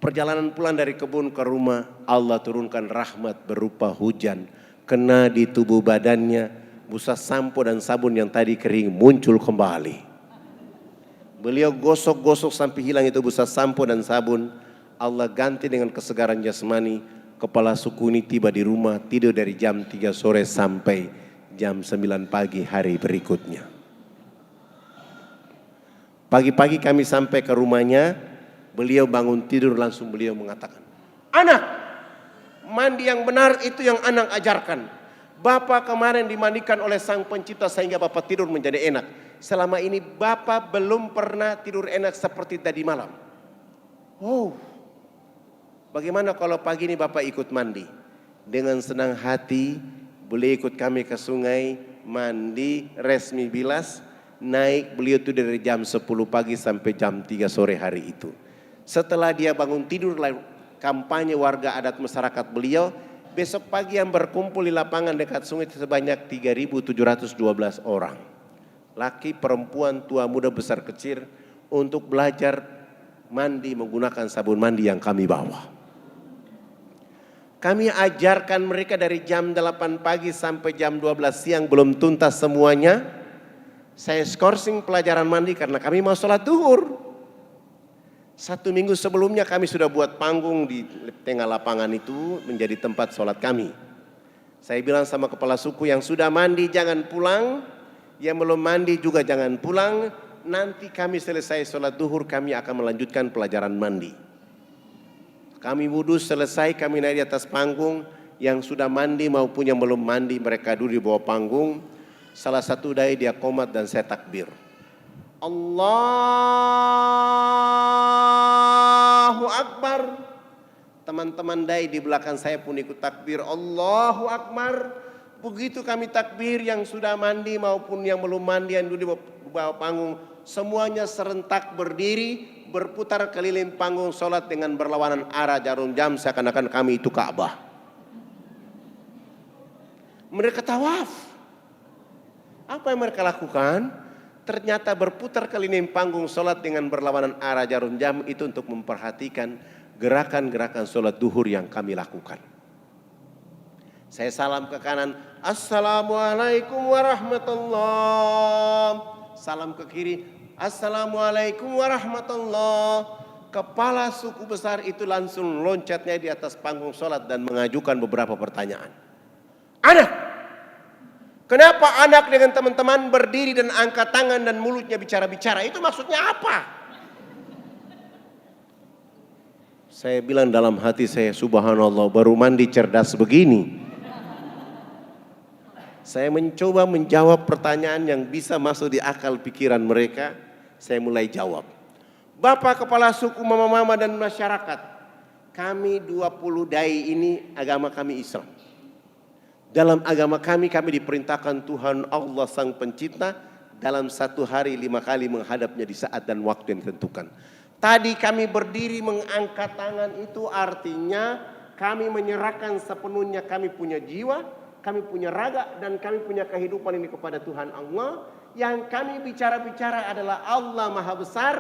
Perjalanan pulang dari kebun ke rumah, Allah turunkan rahmat berupa hujan. Kena di tubuh badannya, busa sampo dan sabun yang tadi kering muncul kembali. Beliau gosok-gosok sampai hilang itu busa sampo dan sabun. Allah ganti dengan kesegaran jasmani. Kepala suku ini tiba di rumah, tidur dari jam 3 sore sampai jam 9 pagi hari berikutnya. Pagi-pagi kami sampai ke rumahnya, beliau bangun tidur langsung beliau mengatakan, "Anak, mandi yang benar itu yang anak ajarkan. Bapak kemarin dimandikan oleh Sang Pencipta sehingga Bapak tidur menjadi enak. Selama ini Bapak belum pernah tidur enak seperti tadi malam." Oh, bagaimana kalau pagi ini Bapak ikut mandi? Dengan senang hati beliau ikut kami ke sungai, mandi, resmi bilas, naik. Beliau itu dari jam 10 pagi sampai jam 3 sore hari itu. Setelah dia bangun tidur, kampanye warga adat masyarakat beliau, besok pagi yang berkumpul di lapangan dekat sungai sebanyak 3.712 orang. Laki, perempuan, tua, muda, besar, kecil untuk belajar mandi menggunakan sabun mandi yang kami bawa. Kami ajarkan mereka dari jam 8 pagi sampai jam 12 siang belum tuntas semuanya. Saya skorsing pelajaran mandi karena kami mau sholat duhur. 1 minggu sebelumnya kami sudah buat panggung di tengah lapangan itu menjadi tempat sholat kami. Saya bilang sama kepala suku, yang sudah mandi jangan pulang, yang belum mandi juga jangan pulang. Nanti kami selesai sholat duhur kami akan melanjutkan pelajaran mandi. Kami wudhu selesai, kami naik di atas panggung. Yang sudah mandi maupun yang belum mandi mereka duduk di bawah panggung. Salah satu dai dia qomat dan saya takbir. Allahu Akbar. Teman-teman dai di belakang saya pun ikut takbir Allahu Akbar. Begitu kami takbir, yang sudah mandi maupun yang belum mandi yang duduk di bawah panggung, semuanya serentak berdiri, berputar keliling panggung sholat dengan berlawanan arah jarum jam seakan-akan kami itu Ka'bah. Mereka tawaf. Apa yang mereka lakukan? Ternyata berputar keliling panggung sholat dengan berlawanan arah jarum jam itu untuk memperhatikan gerakan-gerakan sholat duhur yang kami lakukan. Saya salam ke kanan, Assalamualaikum warahmatullahi. Salam ke kiri, Assalamualaikum warahmatullahi. Kepala suku besar itu langsung loncatnya di atas panggung sholat dan mengajukan beberapa pertanyaan. Anak, kenapa anak dengan teman-teman berdiri dan angkat tangan dan mulutnya bicara-bicara? Itu maksudnya apa? Saya bilang dalam hati saya, subhanallah, baru mandi cerdas begini. Saya mencoba menjawab pertanyaan yang bisa masuk di akal pikiran mereka. Saya mulai jawab. Bapak kepala suku, mama-mama dan masyarakat, kami 20 dai ini agama kami Islam. Dalam agama kami diperintahkan Tuhan Allah Sang Pencipta dalam 1 hari 5 kali menghadapnya di saat dan waktu yang ditentukan. Tadi kami berdiri mengangkat tangan, itu artinya kami menyerahkan sepenuhnya kami punya jiwa, kami punya raga, dan kami punya kehidupan ini kepada Tuhan Allah. Yang kami bicara-bicara adalah Allah Maha Besar.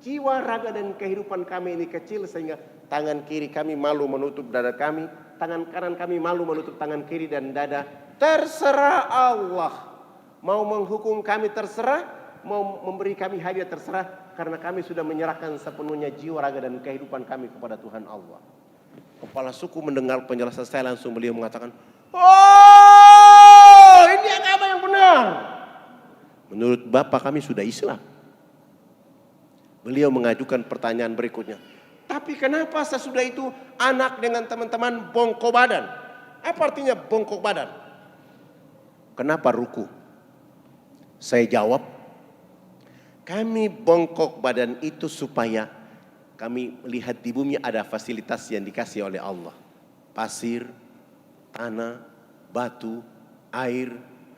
Jiwa, raga, dan kehidupan kami ini kecil sehingga tangan kiri kami malu menutup dada kami, tangan kanan kami malu menutup tangan kiri dan dada. Terserah Allah Mau menghukum kami terserah, mau memberi kami hadiah terserah, karena kami sudah menyerahkan sepenuhnya jiwa, raga dan kehidupan kami kepada Tuhan Allah. Kepala suku mendengar penjelasan saya, langsung beliau mengatakan, oh, ini agama yang benar. Menurut Bapak kami sudah Islam. Beliau mengajukan pertanyaan berikutnya. Tapi kenapa sesudah itu anak dengan teman-teman bongkok badan? Apa artinya bongkok badan? Kenapa ruku? Saya jawab, kami bongkok badan itu supaya kami melihat di bumi ada fasilitas yang dikasih oleh Allah. Pasir, tanah, batu, air,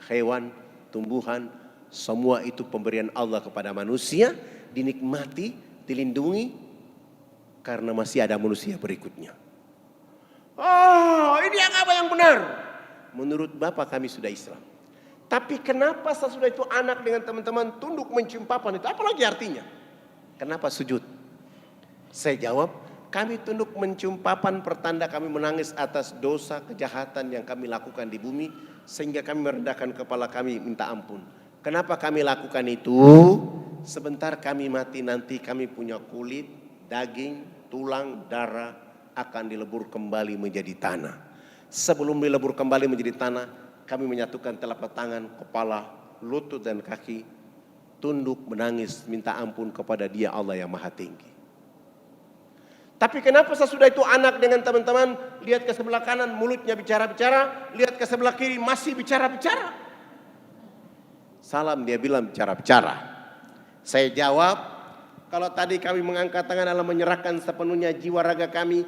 hewan, tumbuhan, semua itu pemberian Allah kepada manusia, dinikmati, dilindungi, karena masih ada manusia berikutnya. Oh, ini agama yang benar. Menurut Bapak kami sudah Islam. Tapi kenapa sesudah itu anak dengan teman-teman tunduk mencium papan itu? Apalagi artinya? Kenapa sujud? Saya jawab, kami tunduk mencium papan pertanda kami menangis atas dosa kejahatan yang kami lakukan di bumi, sehingga kami merendahkan kepala kami minta ampun. Kenapa kami lakukan itu? Sebentar kami mati nanti kami punya kulit, daging, tulang, darah akan dilebur kembali menjadi tanah. Sebelum dilebur kembali menjadi tanah, kami menyatukan telapak tangan, kepala, lutut dan kaki, tunduk menangis minta ampun kepada Dia Allah yang Maha Tinggi. Tapi kenapa sesudah itu anak dengan teman-teman lihat ke sebelah kanan mulutnya bicara-bicara, lihat ke sebelah kiri masih bicara-bicara? Salam dia bilang bicara-bicara. Saya jawab, kalau tadi kami mengangkat tangan adalah menyerahkan sepenuhnya jiwa raga kami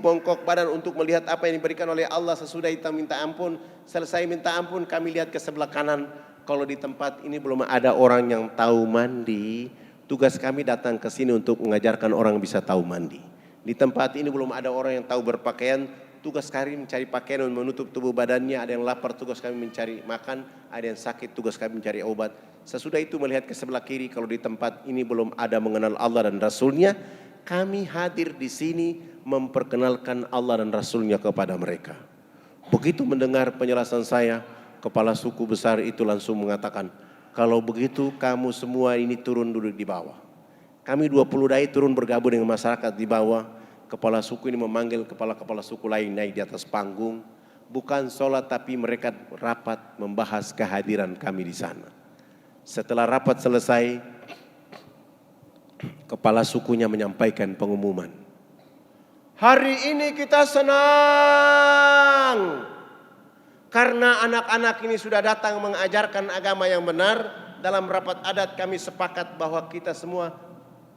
bongkok badan untuk melihat apa yang diberikan oleh Allah. Sesudah itu minta ampun, selesai minta ampun kami lihat ke sebelah kanan. Kalau di tempat ini belum ada orang yang tahu mandi, tugas kami datang ke sini untuk mengajarkan orang bisa tahu mandi. Di tempat ini belum ada orang yang tahu berpakaian, tugas kami mencari pakaian dan menutup tubuh badannya. Ada yang lapar, tugas kami mencari makan. Ada yang sakit, tugas kami mencari obat. Sesudah itu melihat ke sebelah kiri, kalau di tempat ini belum ada mengenal Allah dan Rasulnya, kami hadir di sini memperkenalkan Allah dan Rasulnya kepada mereka. Begitu mendengar penjelasan saya, kepala suku besar itu langsung mengatakan, kalau begitu kamu semua ini turun duduk di bawah. Kami 20 dai turun bergabung dengan masyarakat di bawah. Kepala suku ini memanggil kepala-kepala suku lain naik di atas panggung. Bukan sholat tapi mereka rapat membahas kehadiran kami di sana. Setelah rapat selesai, kepala sukunya menyampaikan pengumuman. Hari ini kita senang karena anak-anak ini sudah datang mengajarkan agama yang benar. Dalam rapat adat kami sepakat bahwa kita semua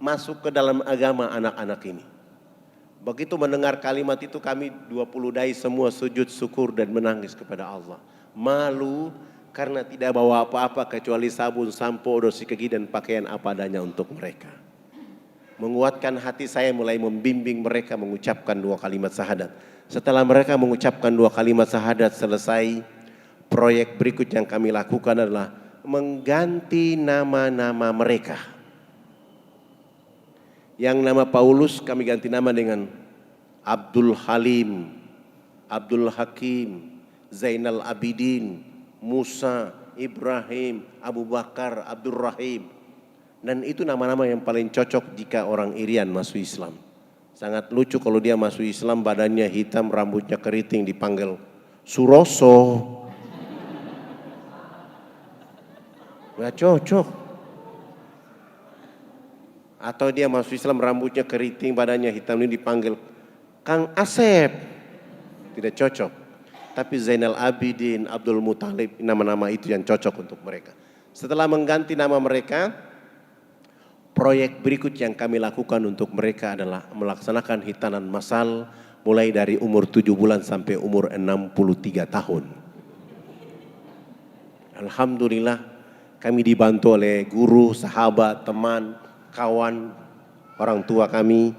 masuk ke dalam agama anak-anak ini. Begitu mendengar kalimat itu kami 20 dai semua sujud syukur dan menangis kepada Allah. Malu karena tidak bawa apa-apa kecuali sabun, sampo, sikat gigi dan pakaian apa adanya untuk mereka. Menguatkan hati saya mulai membimbing mereka mengucapkan 2 kalimat syahadat. Setelah mereka mengucapkan 2 kalimat syahadat selesai, proyek berikut yang kami lakukan adalah mengganti nama-nama mereka. Yang nama Paulus kami ganti nama dengan Abdul Halim, Abdul Hakim, Zainal Abidin, Musa, Ibrahim, Abu Bakar, Abdul Rahim. Dan itu nama-nama yang paling cocok jika orang Irian masuk Islam. Sangat lucu kalau dia masuk Islam badannya hitam, rambutnya keriting dipanggil Suroso. Gak cocok. Atau dia masuk Islam rambutnya keriting, badannya hitam ini dipanggil Kang Asep. Tidak cocok. Tapi Zainal Abidin, Abdul Muthalib, nama-nama itu yang cocok untuk mereka. Setelah mengganti nama mereka, proyek berikut yang kami lakukan untuk mereka adalah melaksanakan hitanan massal mulai dari umur 7 bulan sampai umur 63 tahun. Alhamdulillah kami dibantu oleh guru, sahabat, teman, kawan, orang tua kami,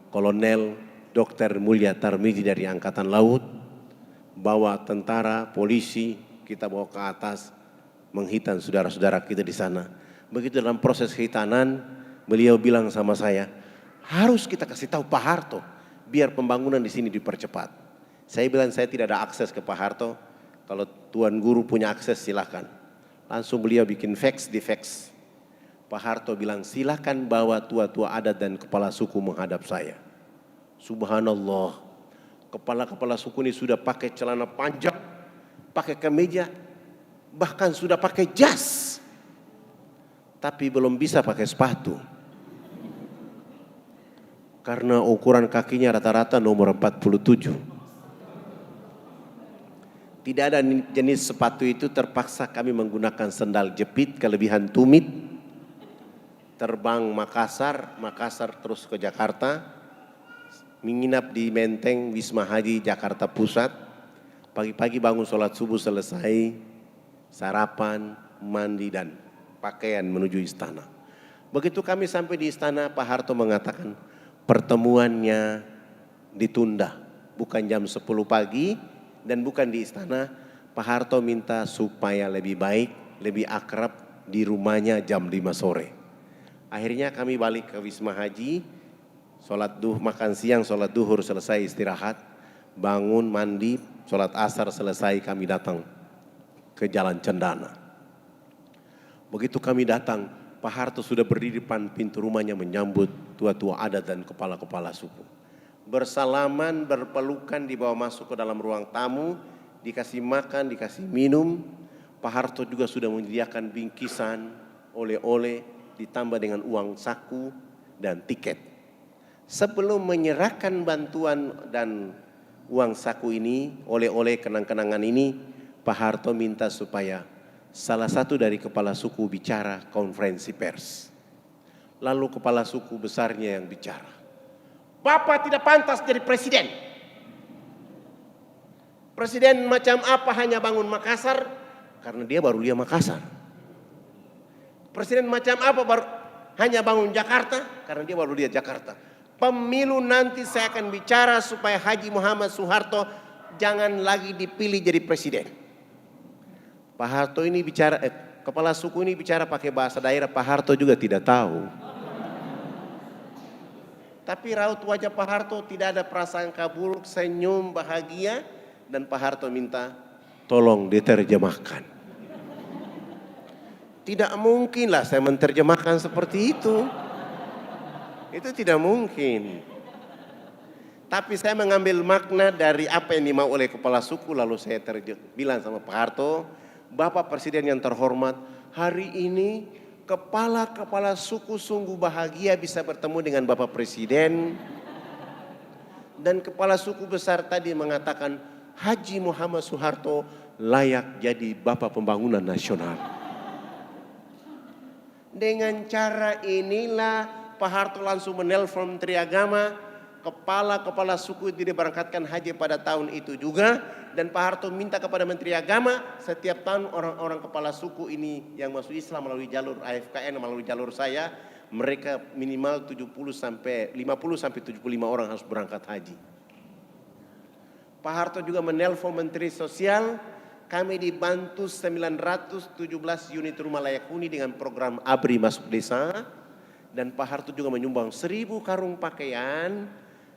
Kolonel Dr. Mulya Tarmizi dari Angkatan Laut, bawa tentara, polisi, kita bawa ke atas, menghitan saudara-saudara kita di sana. Begitu dalam proses hitanan, beliau bilang sama saya, harus kita kasih tahu Pak Harto, biar pembangunan di sini dipercepat. Saya bilang saya tidak ada akses ke Pak Harto, kalau Tuan Guru punya akses silakan. Langsung beliau bikin fax di fax. Pak Harto bilang, silakan bawa tua-tua adat dan kepala suku menghadap saya. Subhanallah, kepala-kepala suku ini sudah pakai celana panjang, pakai kemeja, bahkan sudah pakai jas. Tapi belum bisa pakai sepatu. Karena ukuran kakinya rata-rata nomor 47. Tidak ada jenis sepatu itu, terpaksa kami menggunakan sendal jepit kelebihan tumit. Terbang Makassar terus ke Jakarta. Menginap di Menteng Wisma Haji Jakarta Pusat. Pagi-pagi bangun sholat subuh selesai, sarapan, mandi dan pakaian menuju istana. Begitu kami sampai di istana, Pak Harto mengatakan pertemuannya ditunda. Bukan jam 10 pagi dan bukan di istana. Pak Harto minta supaya lebih baik, lebih akrab di rumahnya jam 5 sore. Akhirnya kami balik ke Wisma Haji, sholat duhur, makan siang, sholat duhur selesai istirahat, bangun mandi, sholat asar selesai kami datang ke Jalan Cendana. Begitu kami datang, Pak Harto sudah berdiri depan pintu rumahnya menyambut tua-tua adat dan kepala-kepala suku. Bersalaman, berpelukan, dibawa masuk ke dalam ruang tamu, dikasih makan, dikasih minum. Pak Harto juga sudah menyediakan bingkisan, oleh-oleh, ditambah dengan uang saku dan tiket. Sebelum menyerahkan bantuan dan uang saku ini, oleh-oleh kenang-kenangan ini, Pak Harto minta supaya salah satu dari kepala suku bicara konferensi pers. Lalu kepala suku besarnya yang bicara. Bapak tidak pantas jadi presiden. Presiden macam apa hanya bangun Makassar? Karena dia baru lihat Makassar. Presiden macam apa baru hanya bangun Jakarta? Karena dia baru lihat Jakarta. Pemilu nanti saya akan bicara supaya Haji Muhammad Soeharto jangan lagi dipilih jadi presiden. Pak Harto ini bicara, kepala suku ini bicara pakai bahasa daerah, Pak Harto juga tidak tahu. Tapi raut wajah Pak Harto tidak ada prasangka buruk, senyum bahagia, dan Pak Harto minta tolong diterjemahkan. Tidak mungkinlah saya menerjemahkan seperti itu. Itu tidak mungkin. Tapi saya mengambil makna dari apa yang dimau oleh kepala suku, lalu saya bilang sama Pak Harto, Bapak Presiden yang terhormat, hari ini kepala-kepala suku sungguh bahagia bisa bertemu dengan Bapak Presiden. Dan kepala suku besar tadi mengatakan Haji Muhammad Soeharto layak jadi Bapak Pembangunan Nasional. Dengan cara inilah Pak Harto langsung menelpon Menteri Agama, kepala-kepala suku tidak berangkatkan haji pada tahun itu juga. Dan Pak Harto minta kepada Menteri Agama, setiap tahun orang-orang kepala suku ini yang masuk Islam melalui jalur AFKN, melalui jalur saya, mereka minimal 50 sampai 75 orang harus berangkat haji. Pak Harto juga menelpon Menteri Sosial, kami dibantu 917 unit rumah layak huni dengan program ABRI masuk desa. Dan Pak Harto juga menyumbang 1000 karung pakaian,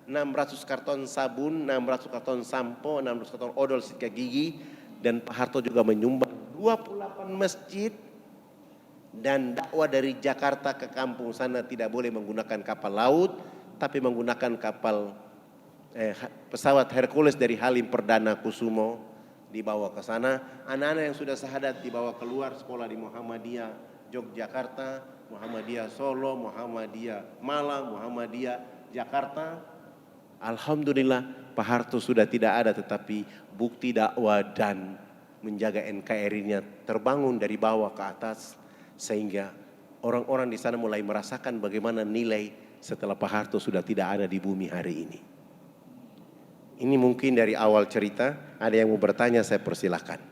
600 karton sabun, 600 karton sampo, 600 karton odol sikat gigi. Dan Pak Harto juga menyumbang 28 masjid. Dan dakwah dari Jakarta ke kampung sana tidak boleh menggunakan kapal laut, tapi menggunakan kapal pesawat Hercules dari Halim Perdana Kusumo. Dibawa ke sana, anak-anak yang sudah syahadat dibawa keluar sekolah di Muhammadiyah Yogyakarta, Muhammadiyah Solo, Muhammadiyah Malang, Muhammadiyah Jakarta. Alhamdulillah Pak Harto sudah tidak ada, tetapi bukti dakwah dan menjaga NKRI-nya terbangun dari bawah ke atas, sehingga orang-orang di sana mulai merasakan bagaimana nilai setelah Pak Harto sudah tidak ada di bumi hari ini. Ini mungkin dari awal cerita. Ada yang mau bertanya, saya persilahkan.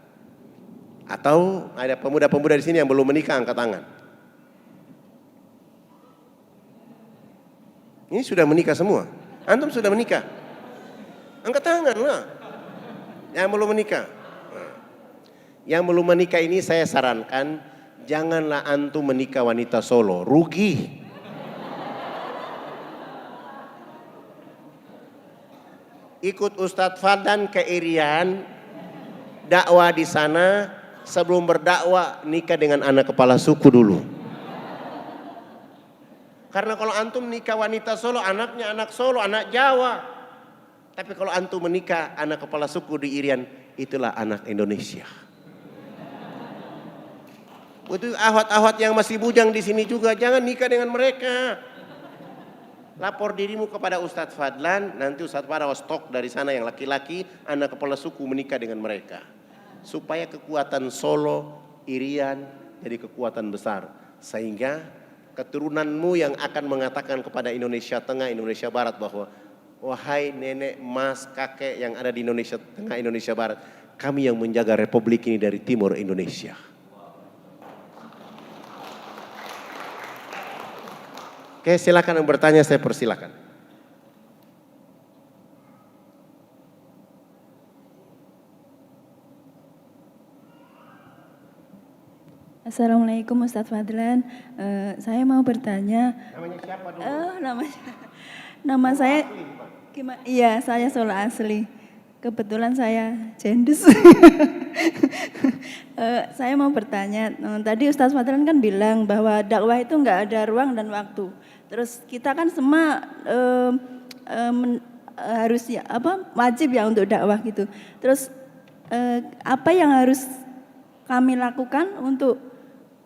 Atau ada pemuda-pemuda di sini yang belum menikah, angkat tangan. Ini sudah menikah semua. Antum sudah menikah? Angkat tangan lah. Yang belum menikah. Yang belum menikah ini saya sarankan, janganlah antum menikah wanita Solo, rugi. Ikut Ustadz Fadan ke Irian, dakwah di sana, sebelum berdakwah nikah dengan anak kepala suku dulu. Karena kalau antum nikah wanita Solo, anaknya anak Solo, anak Jawa. Tapi kalau antum menikah anak kepala suku di Irian, itulah anak Indonesia. Itu ahwat-ahwat yang masih bujang di sini juga, jangan nikah dengan mereka. Lapor dirimu kepada Ustadz Fadlan, nanti Ustadz Fadlan stok dari sana yang laki-laki, anak kepala suku menikah dengan mereka. Supaya kekuatan Solo, Irian jadi kekuatan besar. Sehingga keturunanmu yang akan mengatakan kepada Indonesia Tengah, Indonesia Barat bahwa wahai nenek, mas, kakek yang ada di Indonesia Tengah, Indonesia Barat, kami yang menjaga republik ini dari timur Indonesia. Oke, silakan yang bertanya, saya persilakan. Assalamualaikum Ustadz Fadlan. Saya mau bertanya. Namanya siapa dulu? Nama saya. Gimana? Iya, saya Solo asli. Kebetulan saya jendus. Saya mau bertanya. Tadi Ustadz Fadlan kan bilang bahwa dakwah itu nggak ada ruang dan waktu. Terus kita kan semua harus wajib ya untuk dakwah gitu. Terus apa yang harus kami lakukan untuk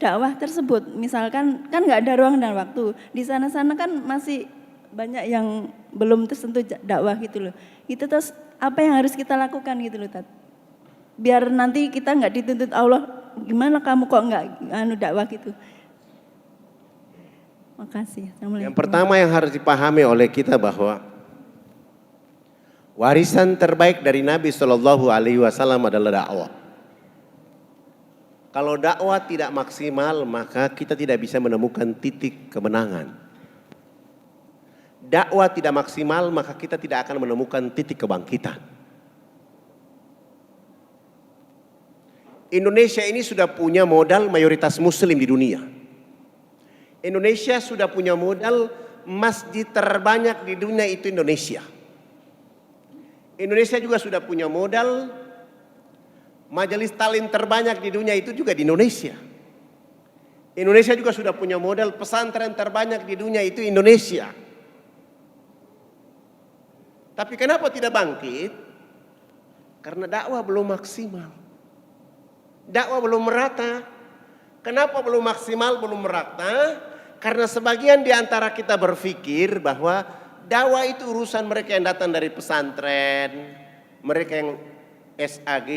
dakwah tersebut? Misalkan kan nggak ada ruang dan waktu. Di sana-sana kan masih banyak yang belum tersentuh dakwah gitu loh. Itu terus apa yang harus kita lakukan gitu loh, Tat? Biar nanti kita nggak dituntut Allah, gimana kamu kok nggak dakwah gitu. Makasih. Yang pertama yang harus dipahami oleh kita bahwa warisan terbaik dari Nabi Shallallahu Alaihi Wasallam adalah dakwah. Kalau dakwah tidak maksimal, maka kita tidak bisa menemukan titik kemenangan. Dakwah tidak maksimal, maka kita tidak akan menemukan titik kebangkitan. Indonesia ini sudah punya modal mayoritas muslim di dunia. Indonesia sudah punya modal masjid terbanyak di dunia itu Indonesia. Indonesia juga sudah punya modal majelis taklim terbanyak di dunia itu juga di Indonesia. Indonesia juga sudah punya modal pesantren terbanyak di dunia itu Indonesia. Tapi kenapa tidak bangkit? Karena dakwah belum maksimal. Dakwah belum merata. Kenapa belum maksimal, belum merata? Karena sebagian di antara kita berpikir bahwa dakwah itu urusan mereka yang datang dari pesantren, mereka yang SAG,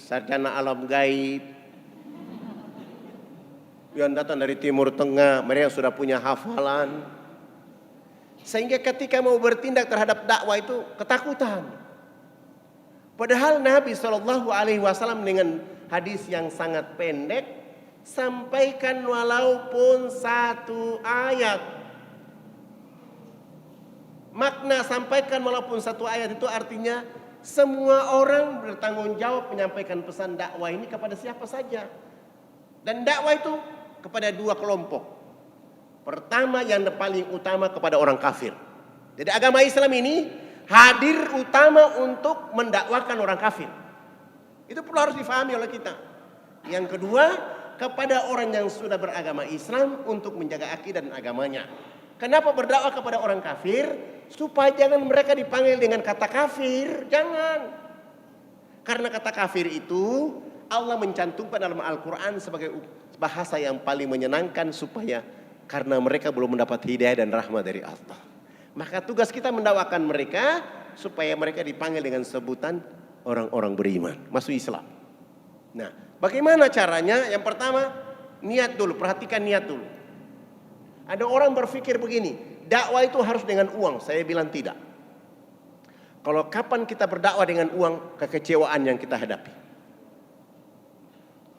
sarjana alam gaib, yang datang dari Timur Tengah, mereka yang sudah punya hafalan. Sehingga ketika mau bertindak terhadap dakwah itu ketakutan. Padahal Nabi SAW dengan hadis yang sangat pendek, sampaikan walaupun satu ayat. Makna sampaikan walaupun satu ayat itu artinya semua orang bertanggung jawab menyampaikan pesan dakwah ini kepada siapa saja. Dan dakwah itu kepada dua kelompok. Pertama yang paling utama kepada orang kafir. Jadi agama Islam ini hadir utama untuk mendakwakan orang kafir. Itu perlu harus difahami oleh kita. Yang kedua, kepada orang yang sudah beragama Islam untuk menjaga akidah dan agamanya. Kenapa berdakwah kepada orang kafir? Supaya jangan mereka dipanggil dengan kata kafir. Jangan. Karena kata kafir itu Allah mencantumkan dalam Al-Quran sebagai bahasa yang paling menyenangkan supaya karena mereka belum mendapat hidayah dan rahmat dari Allah. Maka tugas kita mendakwakan mereka supaya mereka dipanggil dengan sebutan orang-orang beriman, masuk Islam. Nah, bagaimana caranya? Yang pertama, niat dulu, perhatikan niat dulu. Ada orang berpikir begini, dakwah itu harus dengan uang. Saya bilang tidak. Kalau kapan kita berdakwah dengan uang, kekecewaan yang kita hadapi.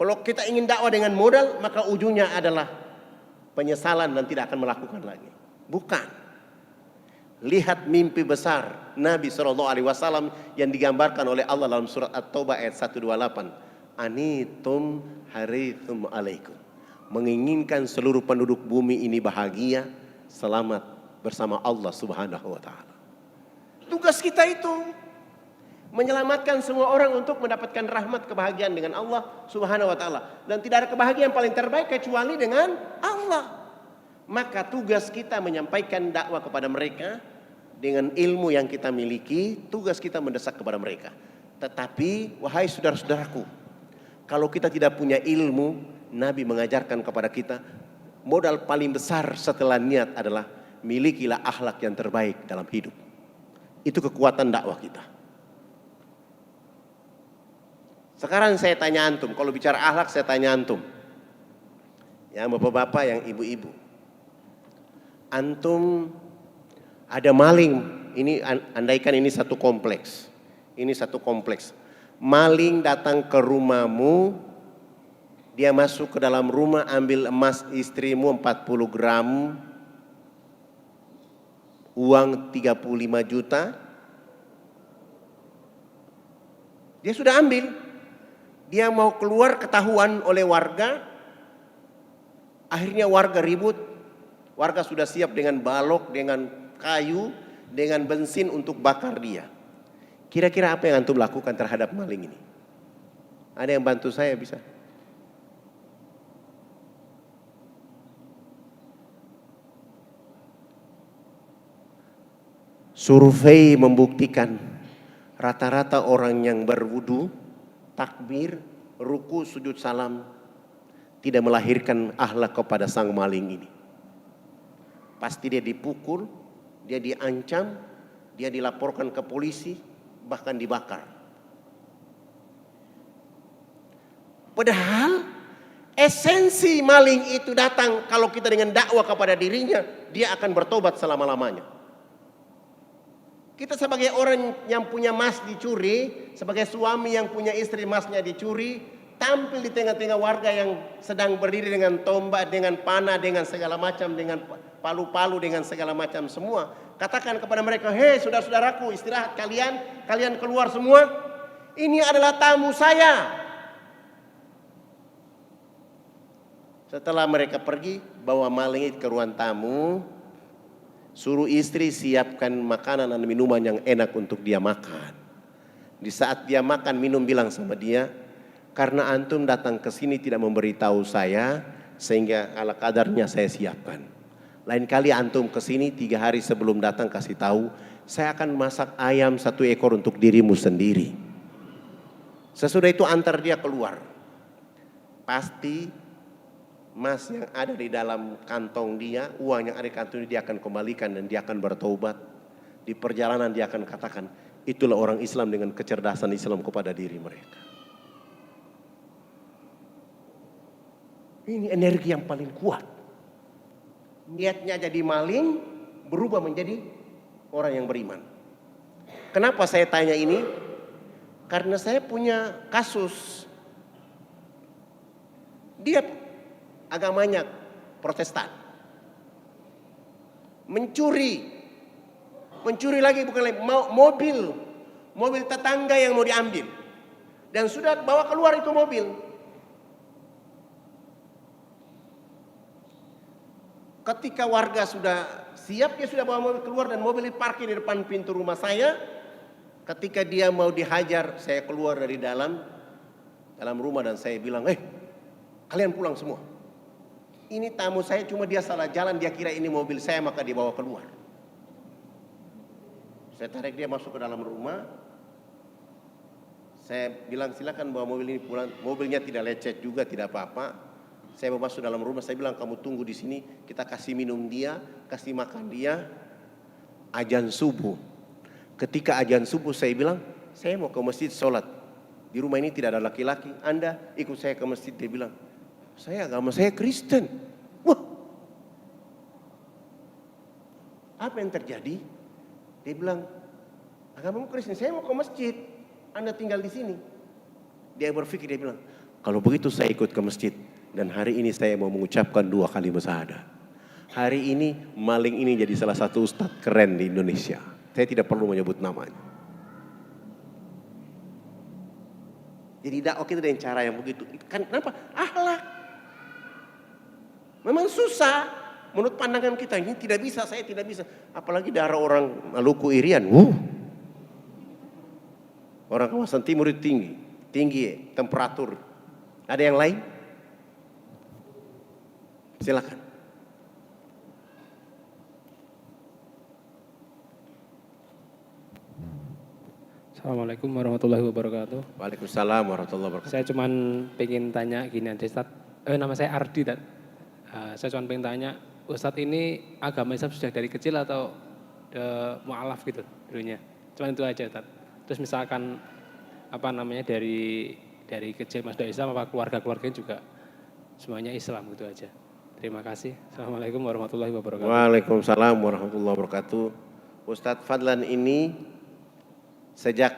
Kalau kita ingin dakwah dengan modal, maka ujungnya adalah penyesalan dan tidak akan melakukan lagi. Bukan. Lihat mimpi besar Nabi SAW yang digambarkan oleh Allah dalam surat At-Taubah ayat 128. Anitum harithum alaikum. Menginginkan seluruh penduduk bumi ini bahagia, selamat bersama Allah Subhanahu wa ta'ala. Tugas kita itu. Menyelamatkan semua orang untuk mendapatkan rahmat kebahagiaan dengan Allah Subhanahu wa taala. Dan tidak ada kebahagiaan paling terbaik kecuali dengan Allah. Maka tugas kita menyampaikan dakwah kepada mereka dengan ilmu yang kita miliki, tugas kita mendesak kepada mereka. Tetapi wahai saudara-saudaraku, kalau kita tidak punya ilmu, Nabi mengajarkan kepada kita modal paling besar setelah niat adalah milikilah akhlak yang terbaik dalam hidup. Itu kekuatan dakwah kita. Sekarang saya tanya antum, kalau bicara akhlak saya tanya antum. Ya bapak-bapak, yang ibu-ibu. Antum ada maling, ini andaikan ini satu kompleks. Ini satu kompleks. Maling datang ke rumahmu, dia masuk ke dalam rumah ambil emas istrimu 40 gram, uang 35 juta. Dia sudah ambil. Dia mau keluar ketahuan oleh warga. Akhirnya warga ribut. Warga sudah siap dengan balok, dengan kayu, dengan bensin untuk bakar dia. Kira-kira apa yang antum lakukan terhadap maling ini? Ada yang bantu saya bisa? Survei membuktikan rata-rata orang yang berwudu, takbir, ruku, sujud salam tidak melahirkan akhlak kepada sang maling ini. Pasti dia dipukul, dia diancam, dia dilaporkan ke polisi, bahkan dibakar. Padahal esensi maling itu datang kalau kita dengan dakwah kepada dirinya, dia akan bertobat selama-lamanya. Kita sebagai orang yang punya emas dicuri, sebagai suami yang punya istri emasnya dicuri, tampil di tengah-tengah warga yang sedang berdiri dengan tombak, dengan panah, dengan segala macam, dengan palu-palu, dengan segala macam semua. Katakan kepada mereka, hei saudara-saudaraku, istirahat kalian, kalian keluar semua. Ini adalah tamu saya. Setelah mereka pergi, bawa maling itu ke ruang tamu. Suruh istri siapkan makanan dan minuman yang enak untuk dia makan. Di saat dia makan minum bilang sama dia, karena antum datang ke sini tidak memberitahu saya, sehingga ala kadarnya saya siapkan. Lain kali antum ke sini 3 hari sebelum datang kasih tahu, saya akan masak ayam 1 ekor untuk dirimu sendiri. Sesudah itu antar dia keluar. Pasti emas yang ada di dalam kantong dia, uang yang ada di kantong dia akan kembalikan dan dia akan bertobat. Di perjalanan dia akan katakan, itulah orang Islam dengan kecerdasan Islam kepada diri mereka. Ini energi yang paling kuat. Niatnya jadi maling, berubah menjadi orang yang beriman. Kenapa saya tanya ini? Karena saya punya kasus. Dia agamanya Protestan. Mencuri lagi bukan lagi mobil tetangga yang mau diambil. Dan sudah bawa keluar itu mobil. Ketika warga sudah siap, dia sudah bawa mobil keluar dan mobil diparkir di depan pintu rumah saya. Ketika dia mau dihajar, saya keluar dari dalam rumah dan saya bilang, kalian pulang semua. Ini tamu saya, cuma dia salah jalan, dia kira ini mobil saya, maka dibawa keluar. Saya tarik dia masuk ke dalam rumah. Saya bilang silakan bawa mobil ini pulang. Mobilnya tidak lecet juga, tidak apa-apa. Saya mau masuk dalam rumah, saya bilang kamu tunggu di sini, kita kasih minum dia, kasih makan dia. Azan subuh. Ketika azan subuh saya bilang, saya mau ke masjid sholat. Di rumah ini tidak ada laki-laki, Anda ikut saya ke masjid. Dia bilang, agama saya Kristen. Wah, apa yang terjadi? Dia bilang, agamamu Kristen, saya mau ke masjid, Anda tinggal di sini. Dia berpikir, dia bilang, kalau begitu saya ikut ke masjid. Dan hari ini saya mau mengucapkan 2 kalimat syahadat. Hari ini maling ini jadi salah satu ustadz keren di Indonesia. Saya tidak perlu menyebut namanya. Jadi dakwah kita dengan cara yang begitu. Kenapa? Akhlak. Memang susah. Menurut pandangan kita ini tidak bisa, saya tidak bisa. Apalagi darah orang Maluku Irian. Orang kawasan timur itu tinggi temperatur. Ada yang lain? Silakan. Assalamualaikum warahmatullahi wabarakatuh. Waalaikumsalam warahmatullahi wabarakatuh. Saya cuman pengen tanya gini aja Ustaz. Nama saya Ardi, Ustaz. Saya cuman pengen tanya, Ustaz ini agama Islam sudah dari kecil atau mu'alaf gitu dulunya? Cuman itu aja Ustaz. Terus misalkan dari kecil masuk Islam, apa keluarga-keluarganya juga semuanya Islam gitu aja. Terima kasih. Assalamualaikum warahmatullahi wabarakatuh. Waalaikumsalam warahmatullahi wabarakatuh. Ustadz Fadlan ini sejak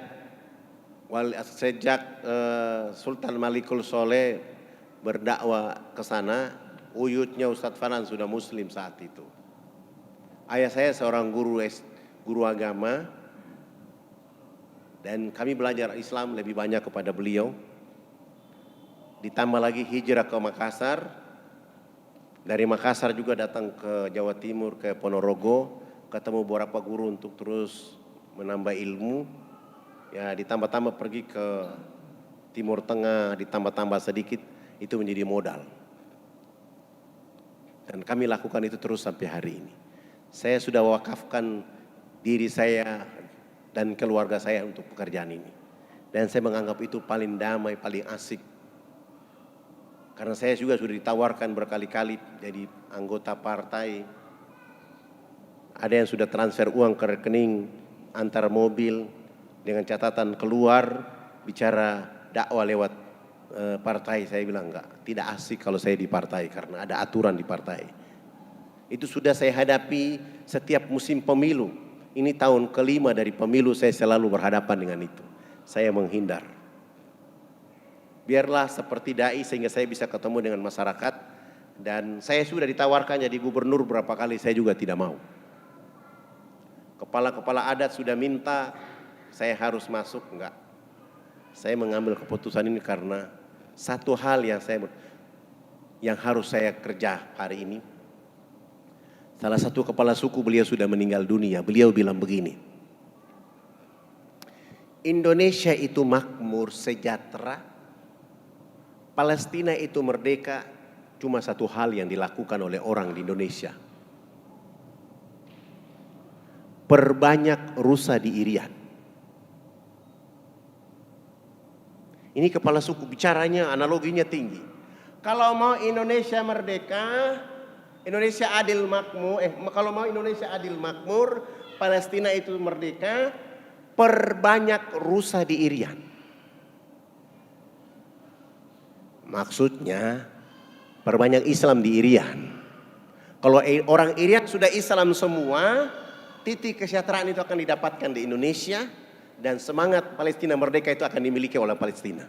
Sultan Malikul Soleh berdakwah ke sana, uyutnya Ustadz Fadlan sudah muslim saat itu. Ayah saya seorang guru agama dan kami belajar Islam lebih banyak kepada beliau. Ditambah lagi hijrah ke Makassar. Dari Makassar juga datang ke Jawa Timur, ke Ponorogo, ketemu beberapa guru untuk terus menambah ilmu. Ya, ditambah-tambah pergi ke Timur Tengah, ditambah-tambah sedikit, itu menjadi modal. Dan kami lakukan itu terus sampai hari ini. Saya sudah wakafkan diri saya dan keluarga saya untuk pekerjaan ini. Dan saya menganggap itu paling damai, paling asik. Karena saya juga sudah ditawarkan berkali-kali jadi anggota partai. Ada yang sudah transfer uang ke rekening antar mobil dengan catatan keluar bicara dakwah lewat partai. Saya bilang enggak, tidak asik kalau saya di partai karena ada aturan di partai. Itu sudah saya hadapi setiap musim pemilu. Ini tahun kelima dari pemilu saya selalu berhadapan dengan itu. Saya menghindar. Biarlah seperti dai sehingga saya bisa ketemu dengan masyarakat. Dan saya sudah ditawarkan jadi gubernur berapa kali, saya juga tidak mau. Kepala-kepala adat sudah minta, saya harus masuk, enggak. Saya mengambil keputusan ini karena satu hal yang harus saya kerja hari ini. Salah satu kepala suku beliau sudah meninggal dunia, beliau bilang begini. Indonesia itu makmur, sejahtera. Palestina itu merdeka, cuma satu hal yang dilakukan oleh orang di Indonesia. Perbanyak rusa di Irian. Ini kepala suku bicaranya, analoginya tinggi. Kalau mau Indonesia merdeka, Indonesia adil makmur, kalau mau Indonesia adil makmur, Palestina itu merdeka, perbanyak rusa di Irian. Maksudnya perbanyak Islam di Irian. Kalau orang Irian sudah Islam semua, titik kesejahteraan itu akan didapatkan di Indonesia dan semangat Palestina merdeka itu akan dimiliki oleh Palestina.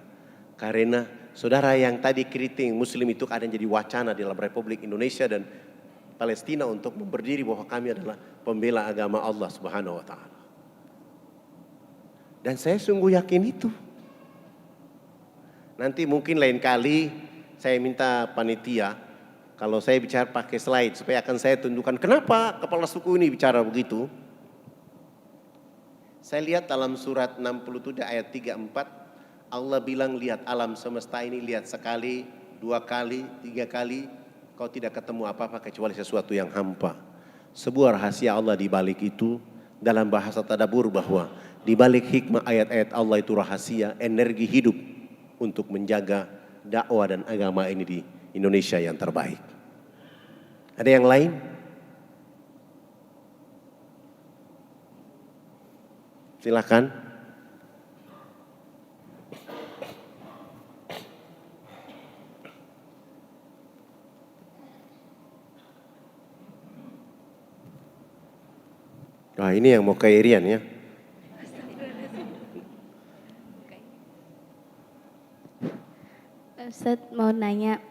Karena saudara yang tadi kritik Muslim itu kadang jadi wacana di dalam Republik Indonesia dan Palestina untuk berdiri bahwa kami adalah pembela agama Allah Subhanahu wa taala. Dan saya sungguh yakin itu. Nanti mungkin lain kali saya minta panitia kalau saya bicara pakai slide supaya akan saya tunjukkan kenapa kepala suku ini bicara begitu. Saya lihat dalam surat 67 ayat 34 Allah bilang lihat alam semesta ini, lihat sekali, dua kali, tiga kali kau tidak ketemu apa-apa kecuali sesuatu yang hampa. Sebuah rahasia Allah di balik itu dalam bahasa tadabbur bahwa di balik hikmah ayat-ayat Allah itu rahasia energi hidup untuk menjaga dakwah dan agama ini di Indonesia yang terbaik. Ada yang lain? Silakan. Wah, ini yang mau ke Irian ya. Ustaz mau nanya.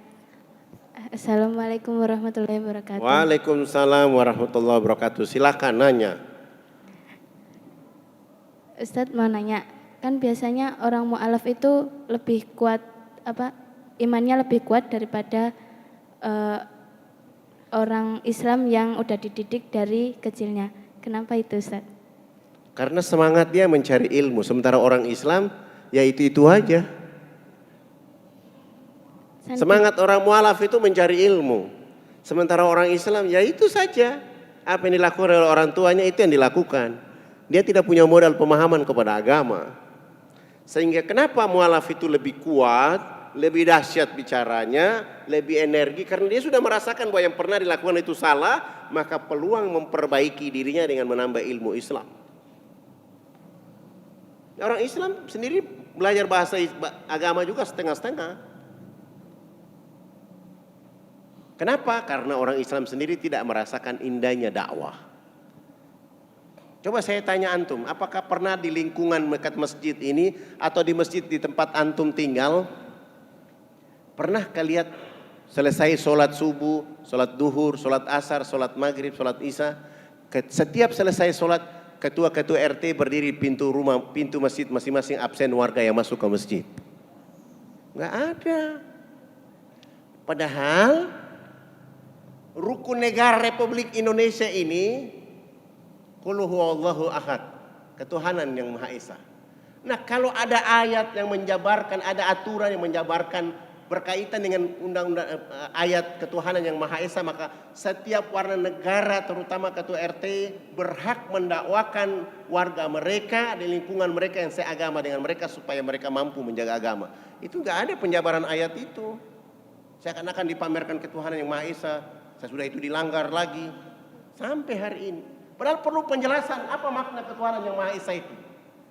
Assalamualaikum warahmatullahi wabarakatuh. Waalaikumsalam warahmatullahi wabarakatuh. Silakan nanya. Ustaz mau nanya, kan biasanya orang mu'alaf itu lebih kuat imannya lebih kuat daripada orang Islam yang udah dididik dari kecilnya. Kenapa itu Ustaz? Karena semangat dia mencari ilmu, sementara orang Islam ya itu aja. Semangat orang mualaf itu mencari ilmu, sementara orang Islam ya itu saja. Apa yang dilakukan oleh orang tuanya itu yang dilakukan. Dia tidak punya modal pemahaman kepada agama. Sehingga kenapa mualaf itu lebih kuat, lebih dahsyat bicaranya, lebih energi, karena dia sudah merasakan bahwa yang pernah dilakukan itu salah, maka peluang memperbaiki dirinya dengan menambah ilmu Islam. Orang Islam sendiri belajar bahasa agama juga setengah-setengah. Kenapa? Karena orang Islam sendiri tidak merasakan indahnya dakwah. Coba saya tanya antum, apakah pernah di lingkungan dekat masjid ini atau di masjid di tempat antum tinggal, pernah lihat selesai sholat subuh, sholat duhur, sholat asar, sholat maghrib, sholat isya, setiap selesai sholat ketua-ketua RT berdiri pintu rumah, pintu masjid masing-masing, absen warga yang masuk ke masjid? Nggak ada. Padahal rukun negara Republik Indonesia ini Qul huwallahu ahad, ketuhanan yang Maha Esa. Nah, kalau ada ayat yang menjabarkan, ada aturan yang menjabarkan berkaitan dengan undang-undang ayat ketuhanan yang Maha Esa, maka setiap warga negara terutama ketua RT berhak mendakwakan warga mereka di lingkungan mereka yang seagama dengan mereka supaya mereka mampu menjaga agama. Itu enggak ada penjabaran ayat itu. Seakan-akan dipamerkan ketuhanan yang Maha Esa, sesudah itu dilanggar lagi sampai hari ini. Padahal perlu penjelasan apa makna ketuhanan yang Maha Esa itu.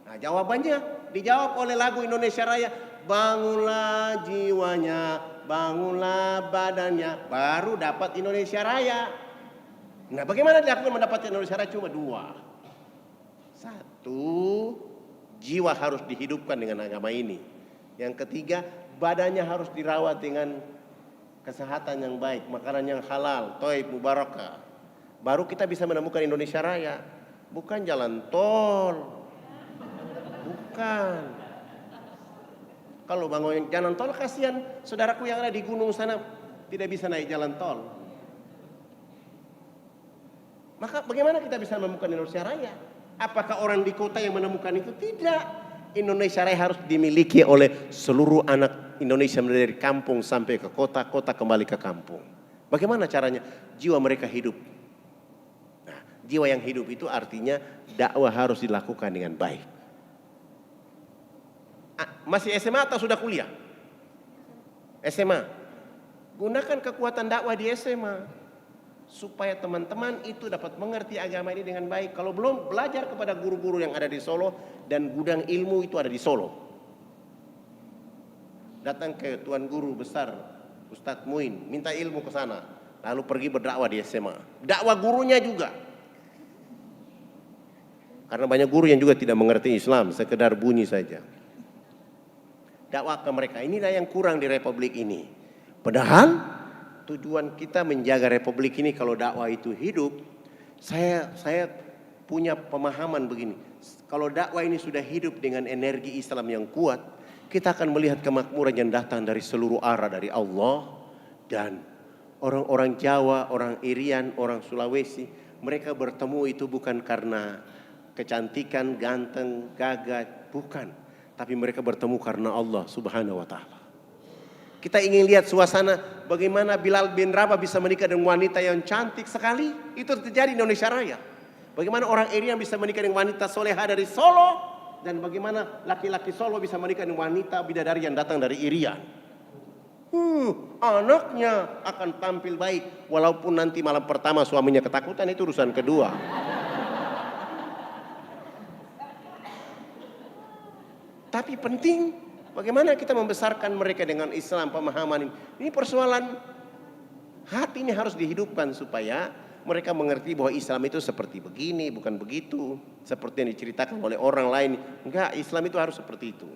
Nah, jawabannya dijawab oleh lagu Indonesia Raya. Bangunlah jiwanya, bangunlah badannya, baru dapat Indonesia Raya. Nah, bagaimana dilakukan mendapatkan Indonesia Raya? Cuma dua. Satu, jiwa harus dihidupkan dengan agama ini. Yang ketiga, badannya harus dirawat dengan kesehatan yang baik, makanan yang halal, thayyib, mubarakah. Baru kita bisa menemukan Indonesia Raya. Bukan jalan tol. Bukan. Kalau bangun jalan tol, kasihan saudaraku yang ada di gunung sana tidak bisa naik jalan tol. Maka bagaimana kita bisa menemukan Indonesia Raya? Apakah orang di kota yang menemukan itu? Tidak. Indonesia Raya harus dimiliki oleh seluruh anak Indonesia dari kampung sampai ke kota, kota kembali ke kampung. Bagaimana caranya? Jiwa mereka hidup. Jiwa yang hidup itu artinya dakwah harus dilakukan dengan baik. Masih SMA atau sudah kuliah? SMA. Gunakan kekuatan dakwah di SMA supaya teman-teman itu dapat mengerti agama ini dengan baik. Kalau belum, belajar kepada guru-guru yang ada di Solo, dan gudang ilmu itu ada di Solo. Datang ke tuan guru besar Ustadz Muin, minta ilmu ke sana, lalu pergi berdakwah di SMA. Dakwah gurunya juga. Karena banyak guru yang juga tidak mengerti Islam, sekedar bunyi saja. Dakwah ke mereka, inilah yang kurang di Republik ini. Padahal tujuan kita menjaga Republik ini kalau dakwah itu hidup. Saya punya pemahaman begini. Kalau dakwah ini sudah hidup dengan energi Islam yang kuat, kita akan melihat kemakmuran yang datang dari seluruh arah dari Allah. Dan orang-orang Jawa, orang Irian, orang Sulawesi, mereka bertemu itu bukan karena kecantikan, ganteng, gagah, bukan. Tapi mereka bertemu karena Allah Subhanahu wa ta'ala. Kita ingin lihat suasana bagaimana Bilal bin Rabah bisa menikah dengan wanita yang cantik sekali. Itu terjadi di Indonesia Raya. Bagaimana orang Irian bisa menikah dengan wanita soleha dari Solo. Dan bagaimana laki-laki Solo bisa menikah dengan wanita bidadari yang datang dari Irian. Anaknya akan tampil baik. Walaupun nanti malam pertama suaminya ketakutan, itu urusan kedua. Tapi penting bagaimana kita membesarkan mereka dengan Islam, pemahaman ini. Ini persoalan hati, ini harus dihidupkan supaya mereka mengerti bahwa Islam itu seperti begini, bukan begitu. Seperti yang diceritakan oleh orang lain. Enggak, Islam itu harus seperti itu.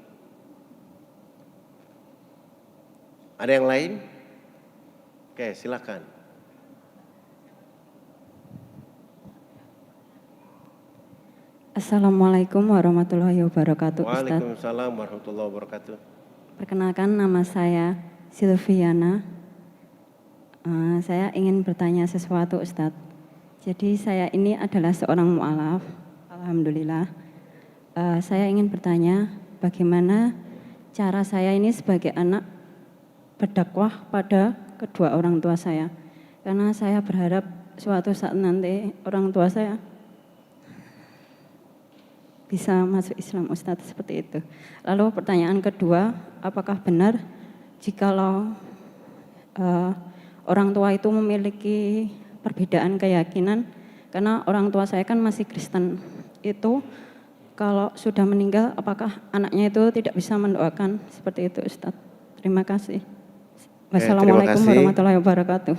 Ada yang lain? Oke, silakan. Assalamualaikum warahmatullahi wabarakatuh. Waalaikumsalam warahmatullahi wabarakatuh. Perkenalkan, nama saya Silviana. Saya ingin bertanya sesuatu, Ustadz. Jadi saya ini adalah seorang mu'alaf, alhamdulillah. Saya ingin bertanya, bagaimana cara saya ini sebagai anak berdakwah pada kedua orang tua saya? Karena saya berharap suatu saat nanti orang tua saya bisa masuk Islam, Ustadz, seperti itu. Lalu pertanyaan kedua, apakah benar jikalau orang tua itu memiliki perbedaan keyakinan? Karena orang tua saya kan masih Kristen, itu kalau sudah meninggal, apakah anaknya itu tidak bisa mendoakan seperti itu, Ustadz? Terima kasih. Wassalamualaikum kasih. warahmatullahi wabarakatuh.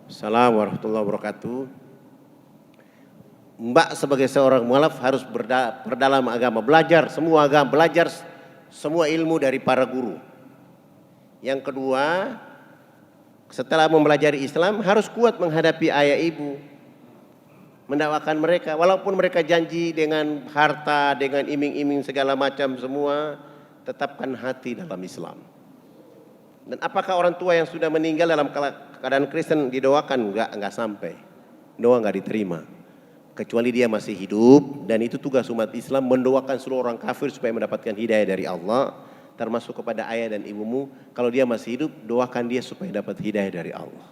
Assalamualaikum warahmatullahi wabarakatuh. Mbak sebagai seorang mualaf harus berdalam agama, belajar semua agama, belajar semua ilmu dari para guru. Yang kedua, setelah mempelajari Islam harus kuat menghadapi ayah ibu, mendakwakan mereka, walaupun mereka janji dengan harta, dengan iming-iming segala macam semua, tetapkan hati dalam Islam. Dan apakah orang tua yang sudah meninggal dalam keadaan Kristen didoakan? Enggak sampai, doa enggak diterima, kecuali dia masih hidup. Dan itu tugas umat Islam, mendoakan seluruh orang kafir supaya mendapatkan hidayah dari Allah, termasuk kepada ayah dan ibumu. Kalau dia masih hidup, doakan dia supaya dapat hidayah dari Allah.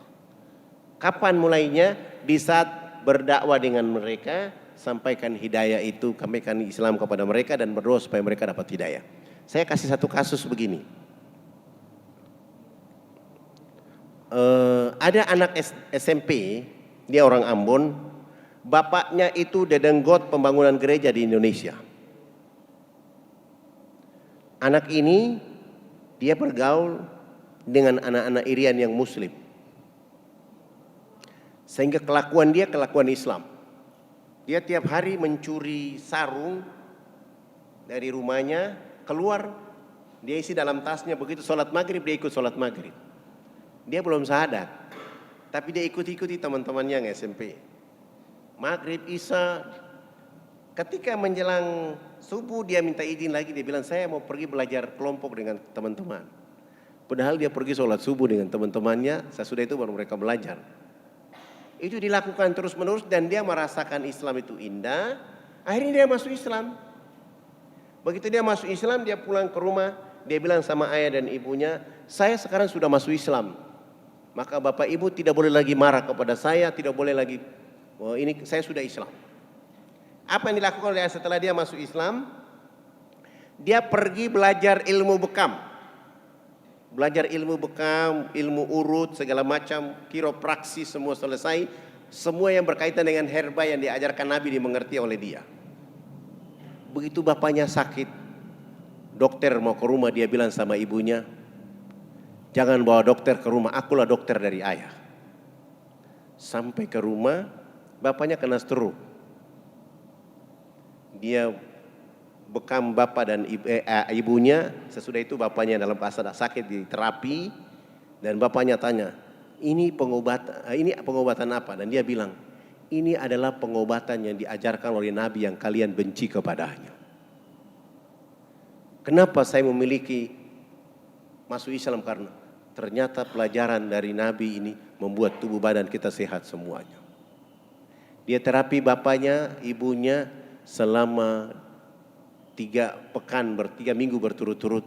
Kapan mulainya? Di saat berdakwah dengan mereka, sampaikan hidayah itu, sampaikan Islam kepada mereka dan berdoa supaya mereka dapat hidayah. Saya kasih satu kasus begini. Ada anak SMP, dia orang Ambon, bapaknya itu dedenggot pembangunan gereja di Indonesia. Anak ini dia bergaul dengan anak-anak Irian yang Muslim, sehingga kelakuan dia kelakuan Islam. Dia tiap hari mencuri sarung dari rumahnya, keluar, dia isi dalam tasnya, begitu sholat maghrib dia ikut sholat maghrib. Dia belum syahadat, tapi dia ikuti teman-temannya yang SMP. Maghrib, Isya, ketika menjelang subuh dia minta izin lagi, dia bilang saya mau pergi belajar kelompok dengan teman-teman. Padahal dia pergi sholat subuh dengan teman-temannya, sesudah itu baru mereka belajar. Itu dilakukan terus-menerus dan dia merasakan Islam itu indah. Akhirnya dia masuk Islam. Begitu dia masuk Islam, dia pulang ke rumah, dia bilang sama ayah dan ibunya, saya sekarang sudah masuk Islam. Maka bapak ibu tidak boleh lagi marah kepada saya, tidak boleh lagi, oh ini saya sudah Islam. Apa yang dilakukan oleh setelah dia masuk Islam? Dia pergi belajar ilmu bekam. Belajar ilmu bekam, ilmu urut, segala macam, kiropraksis semua selesai. Semua yang berkaitan dengan herba yang diajarkan Nabi dimengerti oleh dia. Begitu bapaknya sakit, dokter mau ke rumah, dia bilang sama ibunya, jangan bawa dokter ke rumah, akulah dokter dari ayah. Sampai ke rumah, bapaknya kena stroke. Dia bekam bapak dan ibunya. Sesudah itu bapaknya dalam keadaan sakit di terapi, dan bapaknya tanya, ini pengobatan apa? Dan dia bilang, ini adalah pengobatan yang diajarkan oleh Nabi yang kalian benci kepadanya. Kenapa saya memiliki masuk Islam? Karena ternyata pelajaran dari Nabi ini membuat tubuh badan kita sehat semuanya. Dia terapi bapaknya, ibunya selama 3 minggu berturut-turut.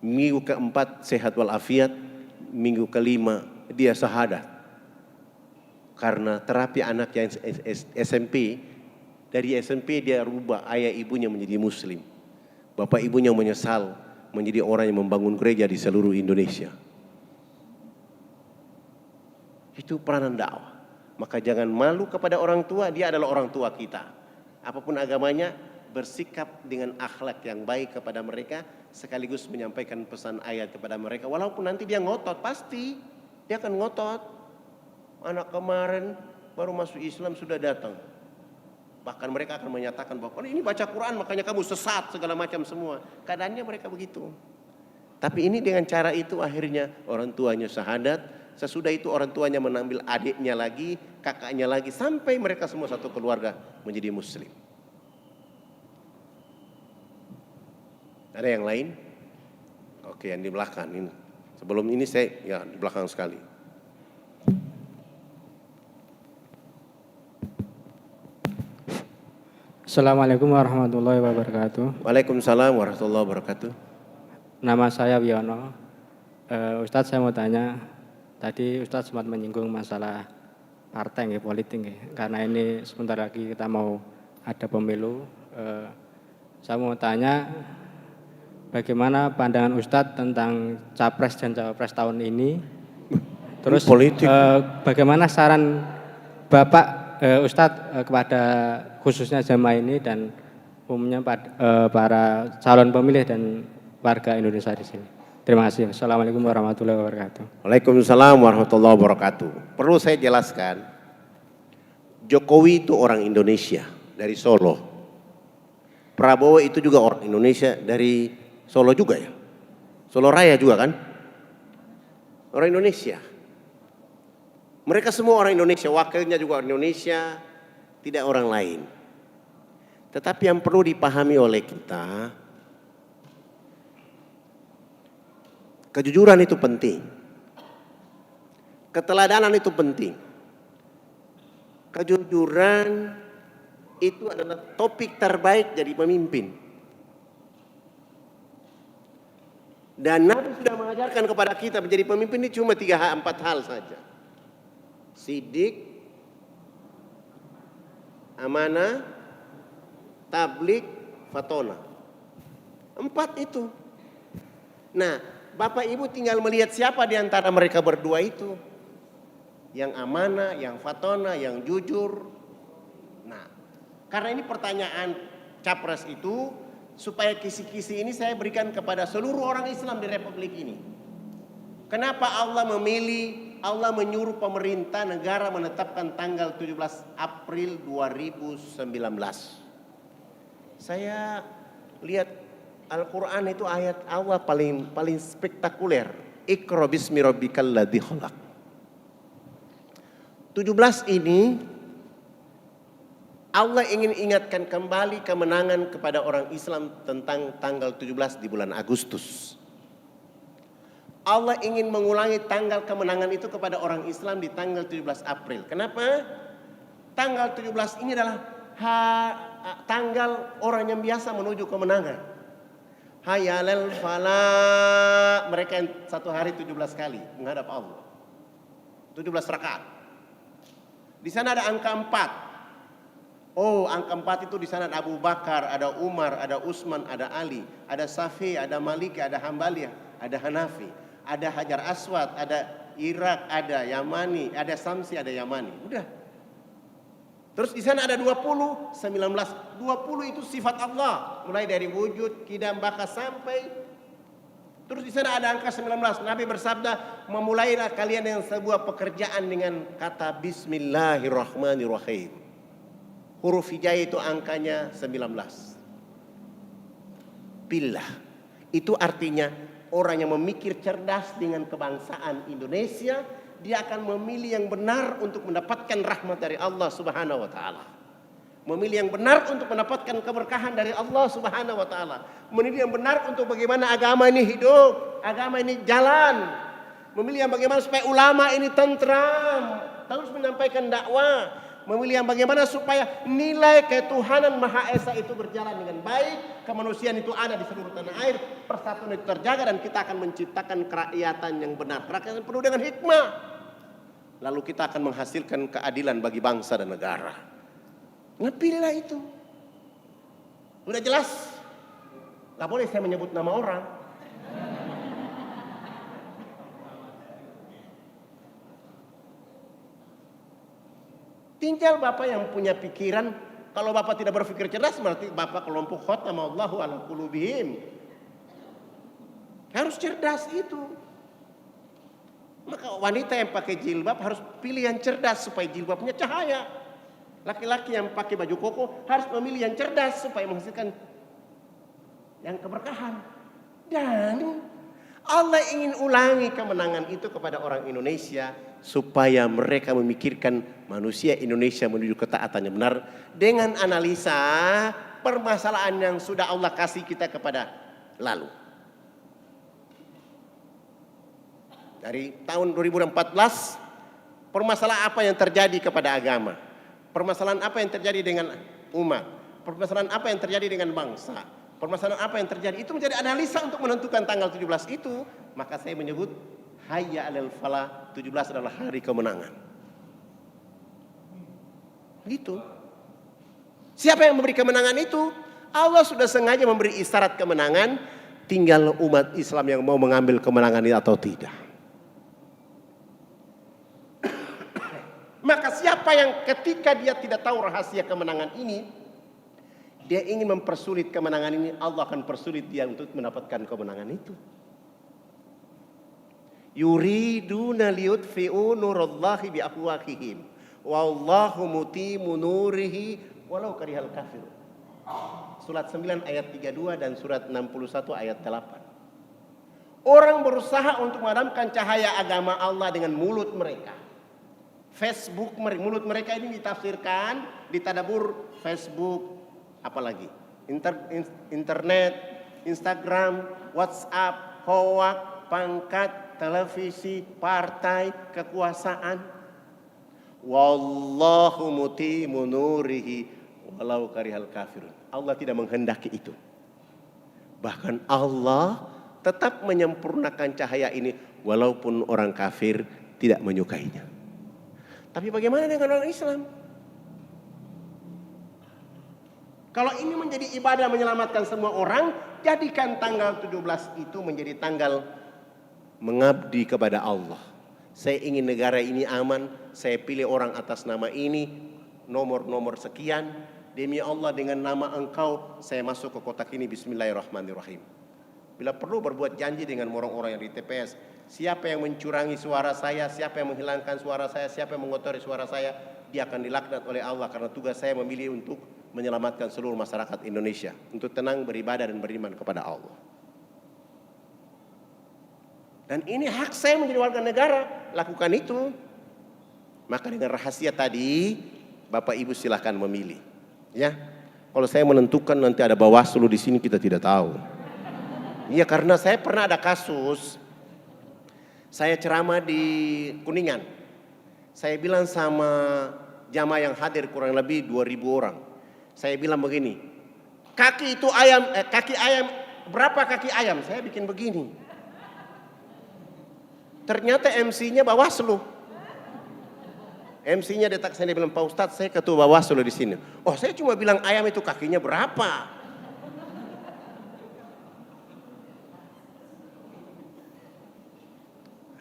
Minggu keempat sehat walafiat, minggu kelima dia syahadat. Karena terapi anak yang SMP, dari SMP dia rubah ayah ibunya menjadi Muslim. Bapak ibunya menyesal menjadi orang yang membangun gereja di seluruh Indonesia. Itu peranan dakwah. Maka jangan malu kepada orang tua, dia adalah orang tua kita. Apapun agamanya, bersikap dengan akhlak yang baik kepada mereka, sekaligus menyampaikan pesan ayat kepada mereka. Walaupun nanti dia ngotot, pasti dia akan ngotot. Anak kemarin baru masuk Islam sudah datang. Bahkan mereka akan menyatakan bahwa ini baca Quran makanya kamu sesat segala macam semua. Keadaannya mereka begitu. Tapi ini dengan cara itu akhirnya orang tuanya syahadat. Sesudah itu orang tuanya menambil adiknya lagi, kakaknya lagi, sampai mereka semua satu keluarga menjadi Muslim. Ada yang lain? Oke, yang di belakang ini. Sebelum ini saya ya di belakang sekali. Assalamualaikum warahmatullahi wabarakatuh. Waalaikumsalam warahmatullahi wabarakatuh. Nama saya Wiono. Ustadz, saya mau tanya, tadi Ustadz sempat menyinggung masalah partai politik karena ini sebentar lagi kita mau ada pemilu. Saya mau tanya bagaimana pandangan Ustadz tentang capres dan cawapres tahun ini. Terus bagaimana saran Bapak Ustadz kepada khususnya jamaah ini dan umumnya para calon pemilih dan warga Indonesia di sini. Terima kasih. Assalamualaikum warahmatullahi wabarakatuh. Waalaikumsalam warahmatullahi wabarakatuh. Perlu saya jelaskan, Jokowi itu orang Indonesia dari Solo. Prabowo itu juga orang Indonesia dari Solo juga ya. Solo Raya juga kan? Orang Indonesia. Mereka semua orang Indonesia, wakilnya juga orang Indonesia, tidak orang lain. Tetapi yang perlu dipahami oleh kita, kejujuran itu penting. Keteladanan itu penting. Kejujuran itu adalah topik terbaik jadi pemimpin. Dan Nabi sudah mengajarkan kepada kita menjadi pemimpin ini cuma 4 hal saja. Sidik, amanah, tablik, fatona. 4 itu. Nah, Bapak Ibu tinggal melihat siapa di antara mereka berdua itu. Yang amanah, yang fatona, yang jujur. Nah, karena ini pertanyaan capres itu, supaya kisi-kisi ini saya berikan kepada seluruh orang Islam di Republik ini. Kenapa Allah menyuruh pemerintah negara menetapkan tanggal 17 April 2019. Saya lihat Al-Quran itu ayat awal paling spektakuler. Iqra bismi rabbikal ladzi khalaq. 17 ini Allah ingin ingatkan kembali kemenangan kepada orang Islam tentang tanggal 17 di bulan Agustus. Allah ingin mengulangi tanggal kemenangan itu kepada orang Islam di tanggal 17 April. Kenapa? Tanggal 17 ini adalah tanggal orang yang biasa menuju kemenangan. Hayalal falah, mereka yang satu hari 17 kali menghadap Allah. 17 rakaat. Di sana ada angka 4. Oh, angka 4 itu di sana ada Abu Bakar, ada Umar, ada Utsman, ada Ali, ada Syafi'i, ada Maliki, ada Hambali, ada Hanafi, ada Hajar Aswad, ada Irak, ada Yamani, ada Samsi, ada Yamani. Udah. Terus di sana ada 20, 19. 20 itu sifat Allah, mulai dari wujud, kidam, baka sampai. Terus di sana ada angka 19. Nabi bersabda, memulailah kalian dengan sebuah pekerjaan dengan kata Bismillahirrahmanirrahim. Huruf hijaiyah itu angkanya 19. Billah. Itu artinya orang yang memikir cerdas dengan kebangsaan Indonesia, dia akan memilih yang benar untuk mendapatkan rahmat dari Allah Subhanahu wa taala. Memilih yang benar untuk mendapatkan keberkahan dari Allah Subhanahu wa taala. Memilih yang benar untuk bagaimana agama ini hidup, agama ini jalan. Memilih yang bagaimana supaya ulama ini tentram, terus menyampaikan dakwah. Memilih yang bagaimana supaya nilai ketuhanan Maha Esa itu berjalan dengan baik, kemanusiaan itu ada di seluruh tanah air, persatuan itu terjaga, dan kita akan menciptakan kerakyatan yang benar. Kerakyatan penuh dengan hikmah. Lalu kita akan menghasilkan keadilan bagi bangsa dan negara. Pilihlah itu. Udah jelas? Gak boleh saya menyebut nama orang. Tinggal Bapak yang punya pikiran. Kalau Bapak tidak berpikir cerdas, berarti Bapak kelompok khatama Allahu ala qulubihim. Harus cerdas itu. Maka wanita yang pakai jilbab harus pilih yang cerdas supaya jilbabnya cahaya. Laki-laki yang pakai baju koko harus memilih yang cerdas supaya menghasilkan yang keberkahan. Dan Allah ingin ulangi kemenangan itu kepada orang Indonesia supaya mereka memikirkan manusia Indonesia menuju ketaatan yang benar dengan analisa permasalahan yang sudah Allah kasih kita kepada lalu. Dari tahun 2014, permasalahan apa yang terjadi kepada agama? Permasalahan apa yang terjadi dengan umat? permasalahan apa yang terjadi dengan bangsa, permasalahan apa yang terjadi, itu menjadi analisa untuk menentukan tanggal 17 itu. Maka saya menyebut hayya 'alal falah, 17 adalah hari kemenangan. Gitu. Siapa yang memberi kemenangan itu? Allah sudah sengaja memberi isyarat kemenangan, tinggal umat Islam yang mau mengambil kemenangan ini atau tidak. Maka siapa yang ketika dia tidak tahu rahasia kemenangan ini, dia ingin mempersulit kemenangan ini, Allah akan persulit dia untuk mendapatkan kemenangan itu. Yuriduna liyutfi'u nurallahi biafwahihim wallahu mutimmu nurihi walau karihal kafir. Surat 9 ayat 32 dan surat 61 ayat 8. Orang berusaha untuk memadamkan cahaya agama Allah dengan mulut mereka. Facebook, mulut mereka ini ditafsirkan, ditadabur Facebook, apalagi internet, Instagram, WhatsApp, hoak, pangkat, televisi, partai, kekuasaan. Wallahu mutimmu nurihi walau karihal kafirun. Allah tidak menghendaki itu. Bahkan Allah tetap menyempurnakan cahaya ini walaupun orang kafir tidak menyukainya. Tapi bagaimana dengan orang Islam? Kalau ini menjadi ibadah menyelamatkan semua orang, jadikan tanggal 17 itu menjadi tanggal mengabdi kepada Allah. Saya ingin negara ini aman, saya pilih orang atas nama ini, nomor sekian. Demi Allah dengan nama engkau, saya masuk ke kotak ini, bismillahirrahmanirrahim. Bila perlu berbuat janji dengan orang-orang yang di TPS. Siapa yang mencurangi suara saya, siapa yang menghilangkan suara saya, siapa yang mengotori suara saya, dia akan dilaknat oleh Allah. Karena tugas saya memilih untuk menyelamatkan seluruh masyarakat Indonesia. Untuk tenang, beribadah dan beriman kepada Allah. Dan ini hak saya menjadi warga negara, lakukan itu. Maka dengan rahasia tadi, Bapak Ibu silahkan memilih. Ya, kalau saya menentukan nanti ada Bawaslu di sini kita tidak tahu. Iya, karena saya pernah ada kasus. Saya ceramah di Kuningan. Saya bilang sama jamaah yang hadir kurang lebih 2.000 orang. Saya bilang begini, kaki ayam, berapa kaki ayam? Saya bikin begini. Ternyata MC-nya Bawaslu. MC-nya detak saya, dia bilang, Pak Ustadz saya ketua Bawaslu di sini. Oh, saya cuma bilang ayam itu kakinya berapa?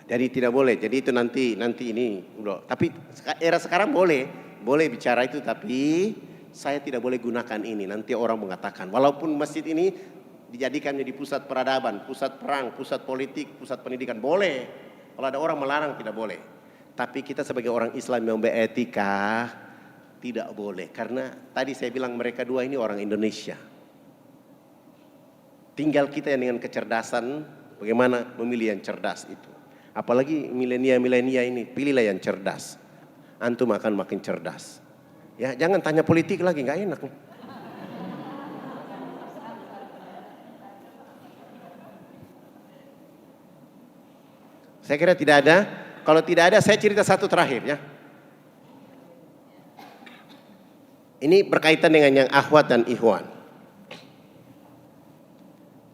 Jadi tidak boleh. Jadi itu nanti ini udah. Tapi era sekarang boleh bicara itu, tapi saya tidak boleh gunakan ini. Nanti orang mengatakan, walaupun masjid ini dijadikan menjadi pusat peradaban, pusat perang, pusat politik, pusat pendidikan, boleh. Kalau ada orang melarang tidak boleh. Tapi kita sebagai orang Islam yang beretika tidak boleh. Karena tadi saya bilang mereka dua ini orang Indonesia. Tinggal kita yang dengan kecerdasan bagaimana memilih yang cerdas itu. Apalagi milenia ini, pilihlah yang cerdas. Antum akan makin cerdas. Ya, jangan tanya politik lagi, nggak enak. Saya kira tidak ada. Kalau tidak ada, saya cerita satu terakhir ya. Ini berkaitan dengan yang akhwat dan ikhwan.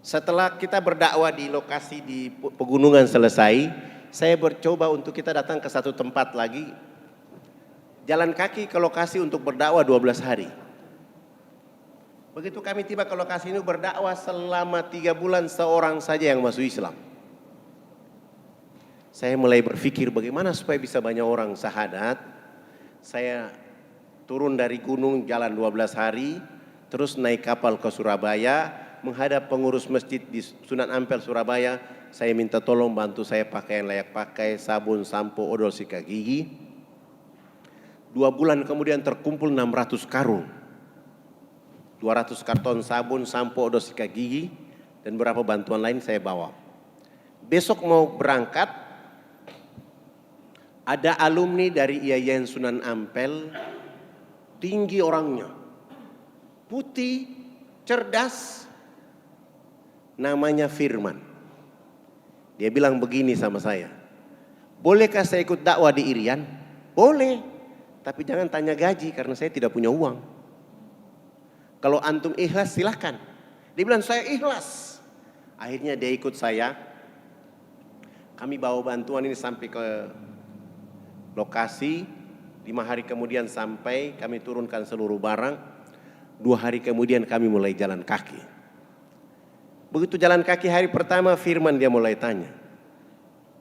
Setelah kita berdakwah di lokasi di pegunungan selesai, saya bercoba untuk kita datang ke satu tempat lagi. Jalan kaki ke lokasi untuk berdakwah 12 hari. Begitu kami tiba ke lokasi ini berdakwah selama 3 bulan seorang saja yang masuk Islam. Saya mulai berpikir bagaimana supaya bisa banyak orang syahadat. Saya turun dari gunung jalan 12 hari, terus naik kapal ke Surabaya, menghadap pengurus masjid di Sunan Ampel Surabaya. Saya minta tolong bantu saya pakaian layak pakai, sabun, sampo, odol sikat gigi. 2 bulan kemudian terkumpul 600 karung. 200 karton sabun, sampo, odol sikat gigi, dan beberapa bantuan lain saya bawa. Besok mau berangkat, ada alumni dari IAIN Sunan Ampel, tinggi orangnya, putih, cerdas, namanya Firman. Dia bilang begini sama saya, bolehkah saya ikut dakwah di Irian? Boleh, tapi jangan tanya gaji karena saya tidak punya uang. Kalau antum ikhlas silahkan. Dia bilang saya ikhlas. Akhirnya dia ikut saya. Kami bawa bantuan ini sampai ke lokasi. 5 hari kemudian sampai, kami turunkan seluruh barang. 2 hari kemudian kami mulai jalan kaki. Begitu jalan kaki hari pertama, Firman dia mulai tanya,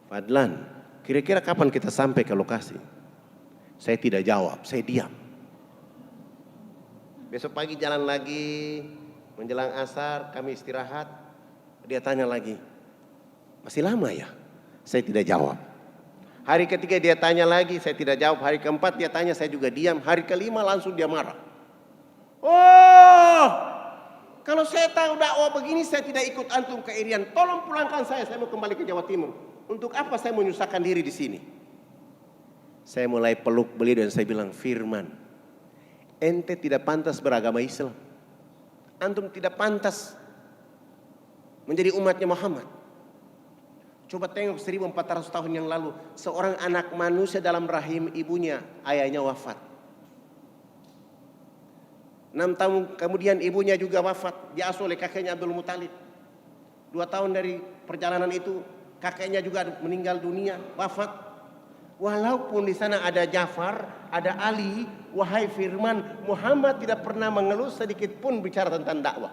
Fadlan, kira-kira kapan kita sampai ke lokasi? Saya tidak jawab, saya diam. Besok pagi jalan lagi, menjelang asar kami istirahat. Dia tanya lagi, masih lama ya? Saya tidak jawab. Hari ketiga dia tanya lagi, saya tidak jawab. Hari keempat dia tanya, saya juga diam. Hari kelima langsung dia marah. Oh, kalau saya tahu dakwah begini saya tidak ikut antum ke Irian. Tolong pulangkan saya mau kembali ke Jawa Timur. Untuk apa saya menyusahkan diri di sini? Saya mulai peluk beliau dan saya bilang, Firman, ente tidak pantas beragama Islam. Antum tidak pantas menjadi umatnya Muhammad. Coba tengok 1400 tahun yang lalu, seorang anak manusia dalam rahim ibunya, ayahnya wafat. 6 tahun kemudian ibunya juga wafat, diasuh oleh kakeknya Abdul Muthalib. 2 tahun dari perjalanan itu, kakeknya juga meninggal dunia, wafat. Walaupun di sana ada Ja'far, ada Ali, wahai Firman, Muhammad tidak pernah mengeluh sedikit pun bicara tentang dakwah.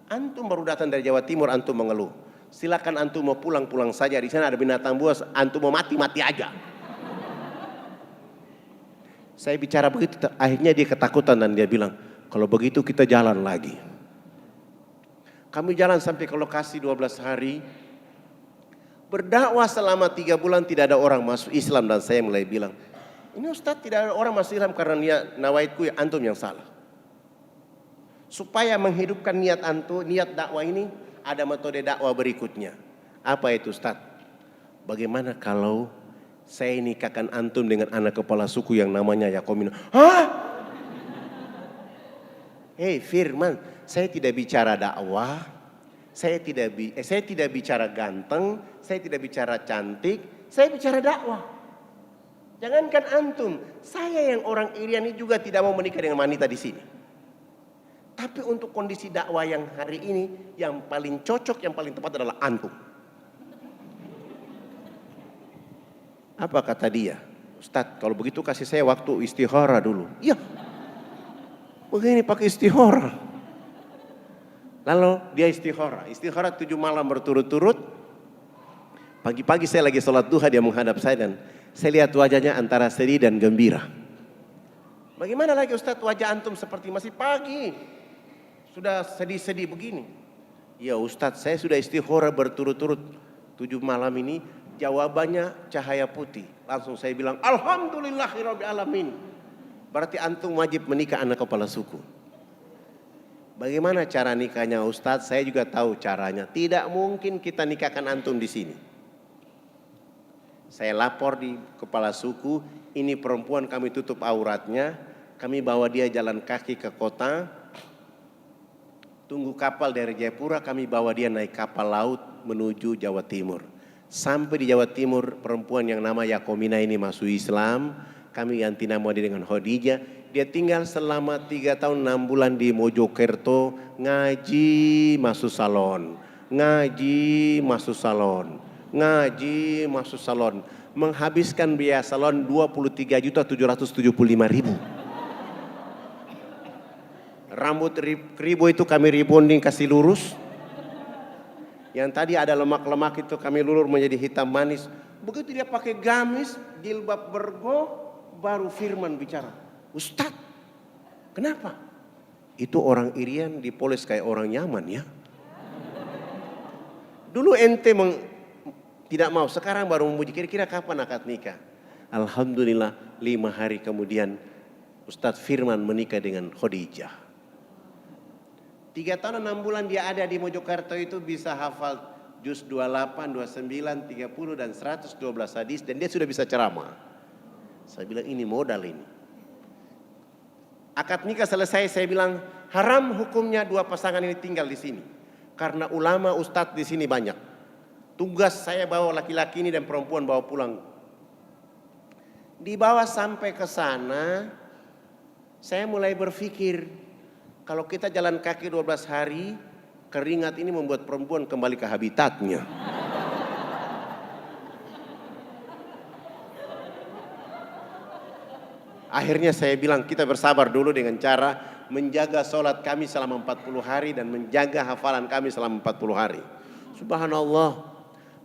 Antum baru datang dari Jawa Timur, antum mengeluh. Silakan antum mau pulang saja, di sana ada binatang buas, antum mau mati aja. Saya bicara begitu, akhirnya dia ketakutan dan dia bilang, kalau begitu kita jalan lagi. Kami jalan sampai ke lokasi 12 hari. Berdakwah selama 3 bulan tidak ada orang masuk Islam dan saya mulai bilang, ini Ustaz tidak ada orang masuk Islam karena niat nawaitku antum yang salah. Supaya menghidupkan niat antum, niat dakwah ini, ada metode dakwah berikutnya. Apa itu Ustaz? Bagaimana kalau saya nikahkan antum dengan anak kepala suku yang namanya Yakomino? Hah? Hei Firman, saya tidak bicara dakwah, saya tidak bicara ganteng, saya tidak bicara cantik, saya bicara dakwah. Jangankan antum, saya yang orang Irian ini juga tidak mau menikah dengan wanita di sini. Tapi untuk kondisi dakwah yang hari ini, yang paling cocok, yang paling tepat adalah antum. Apa kata dia? Ustadz, kalau begitu kasih saya waktu istihara dulu. Iya, begini pakai istihara. Lalu dia istihara 7 malam berturut-turut. Pagi-pagi saya lagi sholat duha, dia menghadap saya dan saya lihat wajahnya antara sedih dan gembira. Bagaimana lagi Ustadz wajah antum seperti masih pagi? Sudah sedih-sedih begini. Ya Ustadz, saya sudah istihara berturut-turut 7 malam ini, jawabannya cahaya putih. Langsung saya bilang, Alhamdulillahirabbil alamin. Berarti antum wajib menikah anak kepala suku. Bagaimana cara nikahnya Ustadz? Saya juga tahu caranya. Tidak mungkin kita nikahkan antum di sini. Saya lapor di kepala suku, ini perempuan kami tutup auratnya, kami bawa dia jalan kaki ke kota. Tunggu kapal dari Jayapura, kami bawa dia naik kapal laut menuju Jawa Timur. Sampai di Jawa Timur, perempuan yang nama Yakomina ini masuk Islam. Kami ganti nama dia dengan Khadijah. Dia tinggal selama 3 tahun 6 bulan di Mojokerto, ngaji masuk salon, ngaji masuk salon, ngaji masuk salon. Menghabiskan biaya salon 23.775.000. Rambut kribo itu kami rebonding kasih lurus. Yang tadi ada lemak-lemak itu kami lulur menjadi hitam manis. Begitu dia pakai gamis, jilbab bergo, baru Firman bicara. Ustadz, kenapa? Itu orang Irian dipoles kayak orang Yaman ya. Dulu ente tidak mau, sekarang baru memuji. Kira-kira kapan akad nikah? Alhamdulillah 5 hari kemudian Ustadz Firman menikah dengan Khadijah. 3 tahun 6 bulan dia ada di Mojokerto itu bisa hafal juz 28, 29, 30 dan 112 hadis dan dia sudah bisa ceramah. Saya bilang ini modal ini. Akad nikah selesai saya bilang haram hukumnya 2 pasangan ini tinggal di sini. Karena ulama ustadz di sini banyak. Tugas saya bawa laki-laki ini dan perempuan bawa pulang. Dibawa sampai ke sana saya mulai berpikir Kalau kita jalan kaki 12 hari, keringat ini membuat perempuan kembali ke habitatnya. Akhirnya saya bilang kita bersabar dulu dengan cara menjaga sholat kami selama 40 hari dan menjaga hafalan kami selama 40 hari. Subhanallah,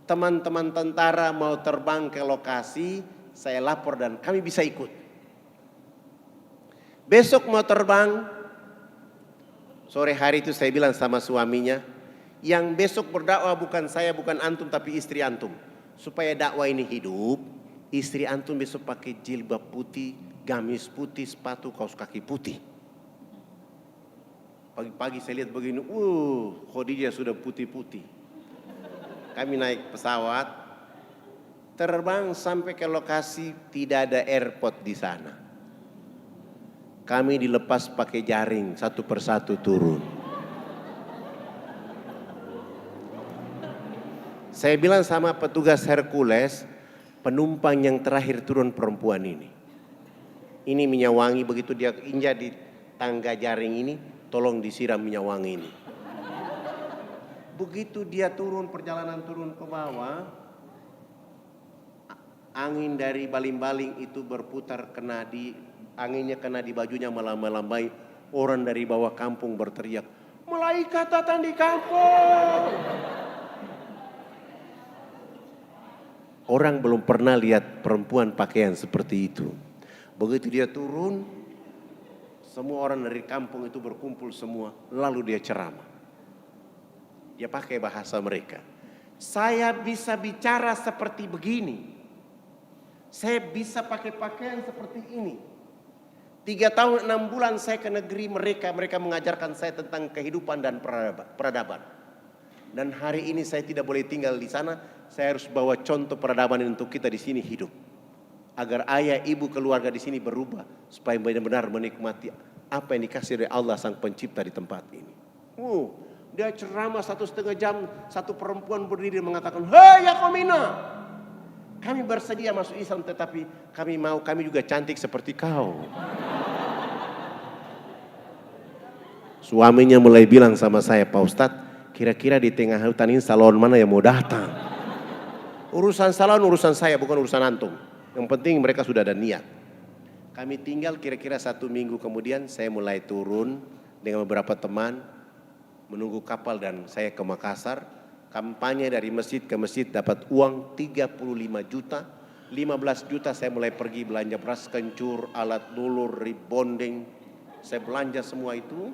teman-teman tentara mau terbang ke lokasi, saya lapor dan kami bisa ikut. Besok mau terbang, sore hari itu saya bilang sama suaminya, yang besok berdakwah bukan saya, bukan antum, tapi istri antum. Supaya dakwah ini hidup, istri antum besok pakai jilbab putih, gamis putih, sepatu, kaos kaki putih. Pagi-pagi saya lihat begini, Khadijah sudah putih-putih. Kami naik pesawat, terbang sampai ke lokasi, tidak ada airport di sana. Kami dilepas pakai jaring, satu persatu turun. Saya bilang sama petugas Hercules, penumpang yang terakhir turun perempuan ini. Ini minyak wangi, begitu dia injak di tangga jaring ini, tolong disiram minyak wangi ini. Begitu dia turun, perjalanan turun ke bawah, angin dari baling-baling itu berputar, anginnya kena di bajunya, melambai. Orang dari bawah kampung berteriak, malaikat datang di kampung. Orang belum pernah lihat perempuan pakaian seperti itu. Begitu dia turun, semua orang dari kampung itu berkumpul semua, lalu dia ceramah. Dia pakai bahasa mereka. Saya bisa bicara seperti begini. Saya bisa pakai pakaian seperti ini. 3 tahun 6 bulan saya ke negeri mereka mengajarkan saya tentang kehidupan dan peradaban. Dan hari ini saya tidak boleh tinggal di sana, saya harus bawa contoh peradaban untuk kita di sini hidup. Agar ayah, ibu, keluarga di sini berubah supaya benar-benar menikmati apa yang dikasih oleh Allah Sang Pencipta di tempat ini. Dia ceramah 1,5 jam, satu perempuan berdiri mengatakan, "Hei Yakomina, kami bersedia masuk Islam, tetapi kami juga cantik seperti kau." Suaminya mulai bilang sama saya, "Pak Ustadz, kira-kira di tengah hutan ini salon mana yang mau datang?" Urusan salon urusan saya, bukan urusan antum. Yang penting mereka sudah ada niat. Kami tinggal kira-kira 1 minggu kemudian saya mulai turun dengan beberapa teman menunggu kapal dan saya ke Makassar. Kampanye dari masjid ke masjid dapat uang 35 juta. 15 juta saya mulai pergi belanja beras kencur, alat dulur, rebonding. Saya belanja semua itu.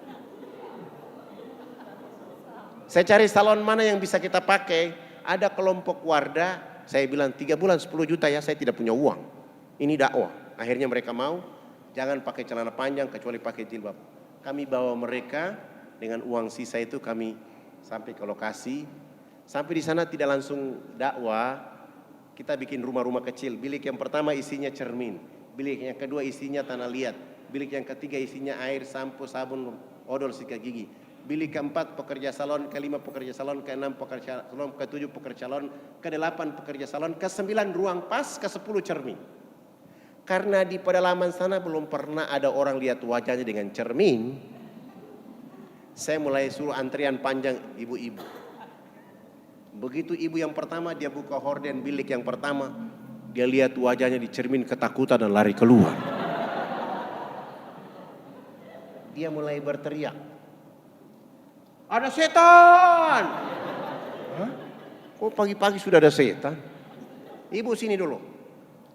Saya cari salon mana yang bisa kita pakai. Ada kelompok Wardah. Saya bilang 3 bulan 10 juta ya, saya tidak punya uang. Ini dakwah. Akhirnya mereka mau, jangan pakai celana panjang kecuali pakai jilbab. Kami bawa mereka dengan uang sisa itu kami sampai ke lokasi. Sampai di sana tidak langsung dakwah, kita bikin rumah-rumah kecil. Bilik yang pertama isinya cermin, bilik yang kedua isinya tanah liat, bilik yang ketiga isinya air, sampo, sabun, odol, sikat gigi. Bilik keempat pekerja salon, kelima pekerja salon, keenam pekerja salon, ketujuh pekerja salon, kedelapan pekerja salon, ke-9 ruang pas, ke-10 cermin. Karena di pedalaman sana belum pernah ada orang lihat wajahnya dengan cermin, saya mulai suruh antrian panjang ibu-ibu. Begitu ibu yang pertama dia buka horden bilik yang pertama, dia lihat wajahnya di cermin ketakutan dan lari keluar. Dia mulai berteriak, "Ada setan!" Hah? Kok pagi-pagi sudah ada setan? Ibu sini dulu.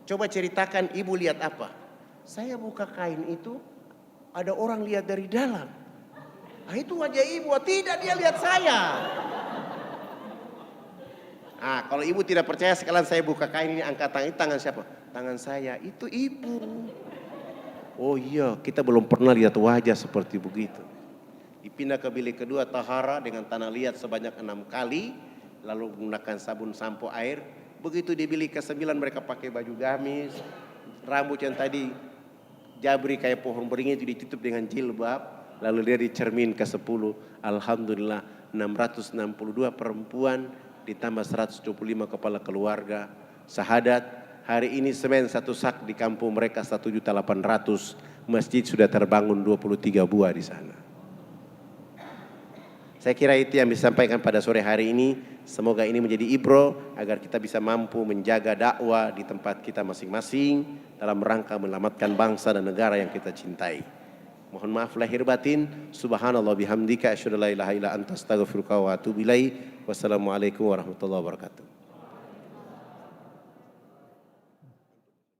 Coba ceritakan ibu lihat apa? Saya buka kain itu, ada orang lihat dari dalam. Itu wajah ibu. Tidak, dia lihat saya. Kalau ibu tidak percaya, sekalian saya buka kain ini, angkat tangan. Ini tangan siapa? Tangan saya. Itu ibu. Oh iya, kita belum pernah lihat wajah seperti begitu. Dipindah ke bilik kedua, tahara dengan tanah liat sebanyak 6 kali, lalu menggunakan sabun, sampo, air. Begitu di bilik ke-9 mereka pakai baju gamis, rambut yang tadi jabri kayak pohon beringin itu ditutup dengan jilbab. Lalu dia di cermin ke-10, alhamdulillah 662 perempuan ditambah 125 kepala keluarga. Syahadat, hari ini semen 1 sak di kampung mereka 1.800.000. Masjid sudah terbangun 23 buah di sana. Saya kira itu yang bisa disampaikan pada sore hari ini. Semoga ini menjadi ibro agar kita bisa mampu menjaga dakwah di tempat kita masing-masing dalam rangka menyelamatkan bangsa dan negara yang kita cintai. Mohon maaf lahir batin. Subhanallah bihamdika asyhadu an la ilaha illa anta astaghfiruka wa atubu ilaik. Wassalamualaikum warahmatullahi wabarakatuh.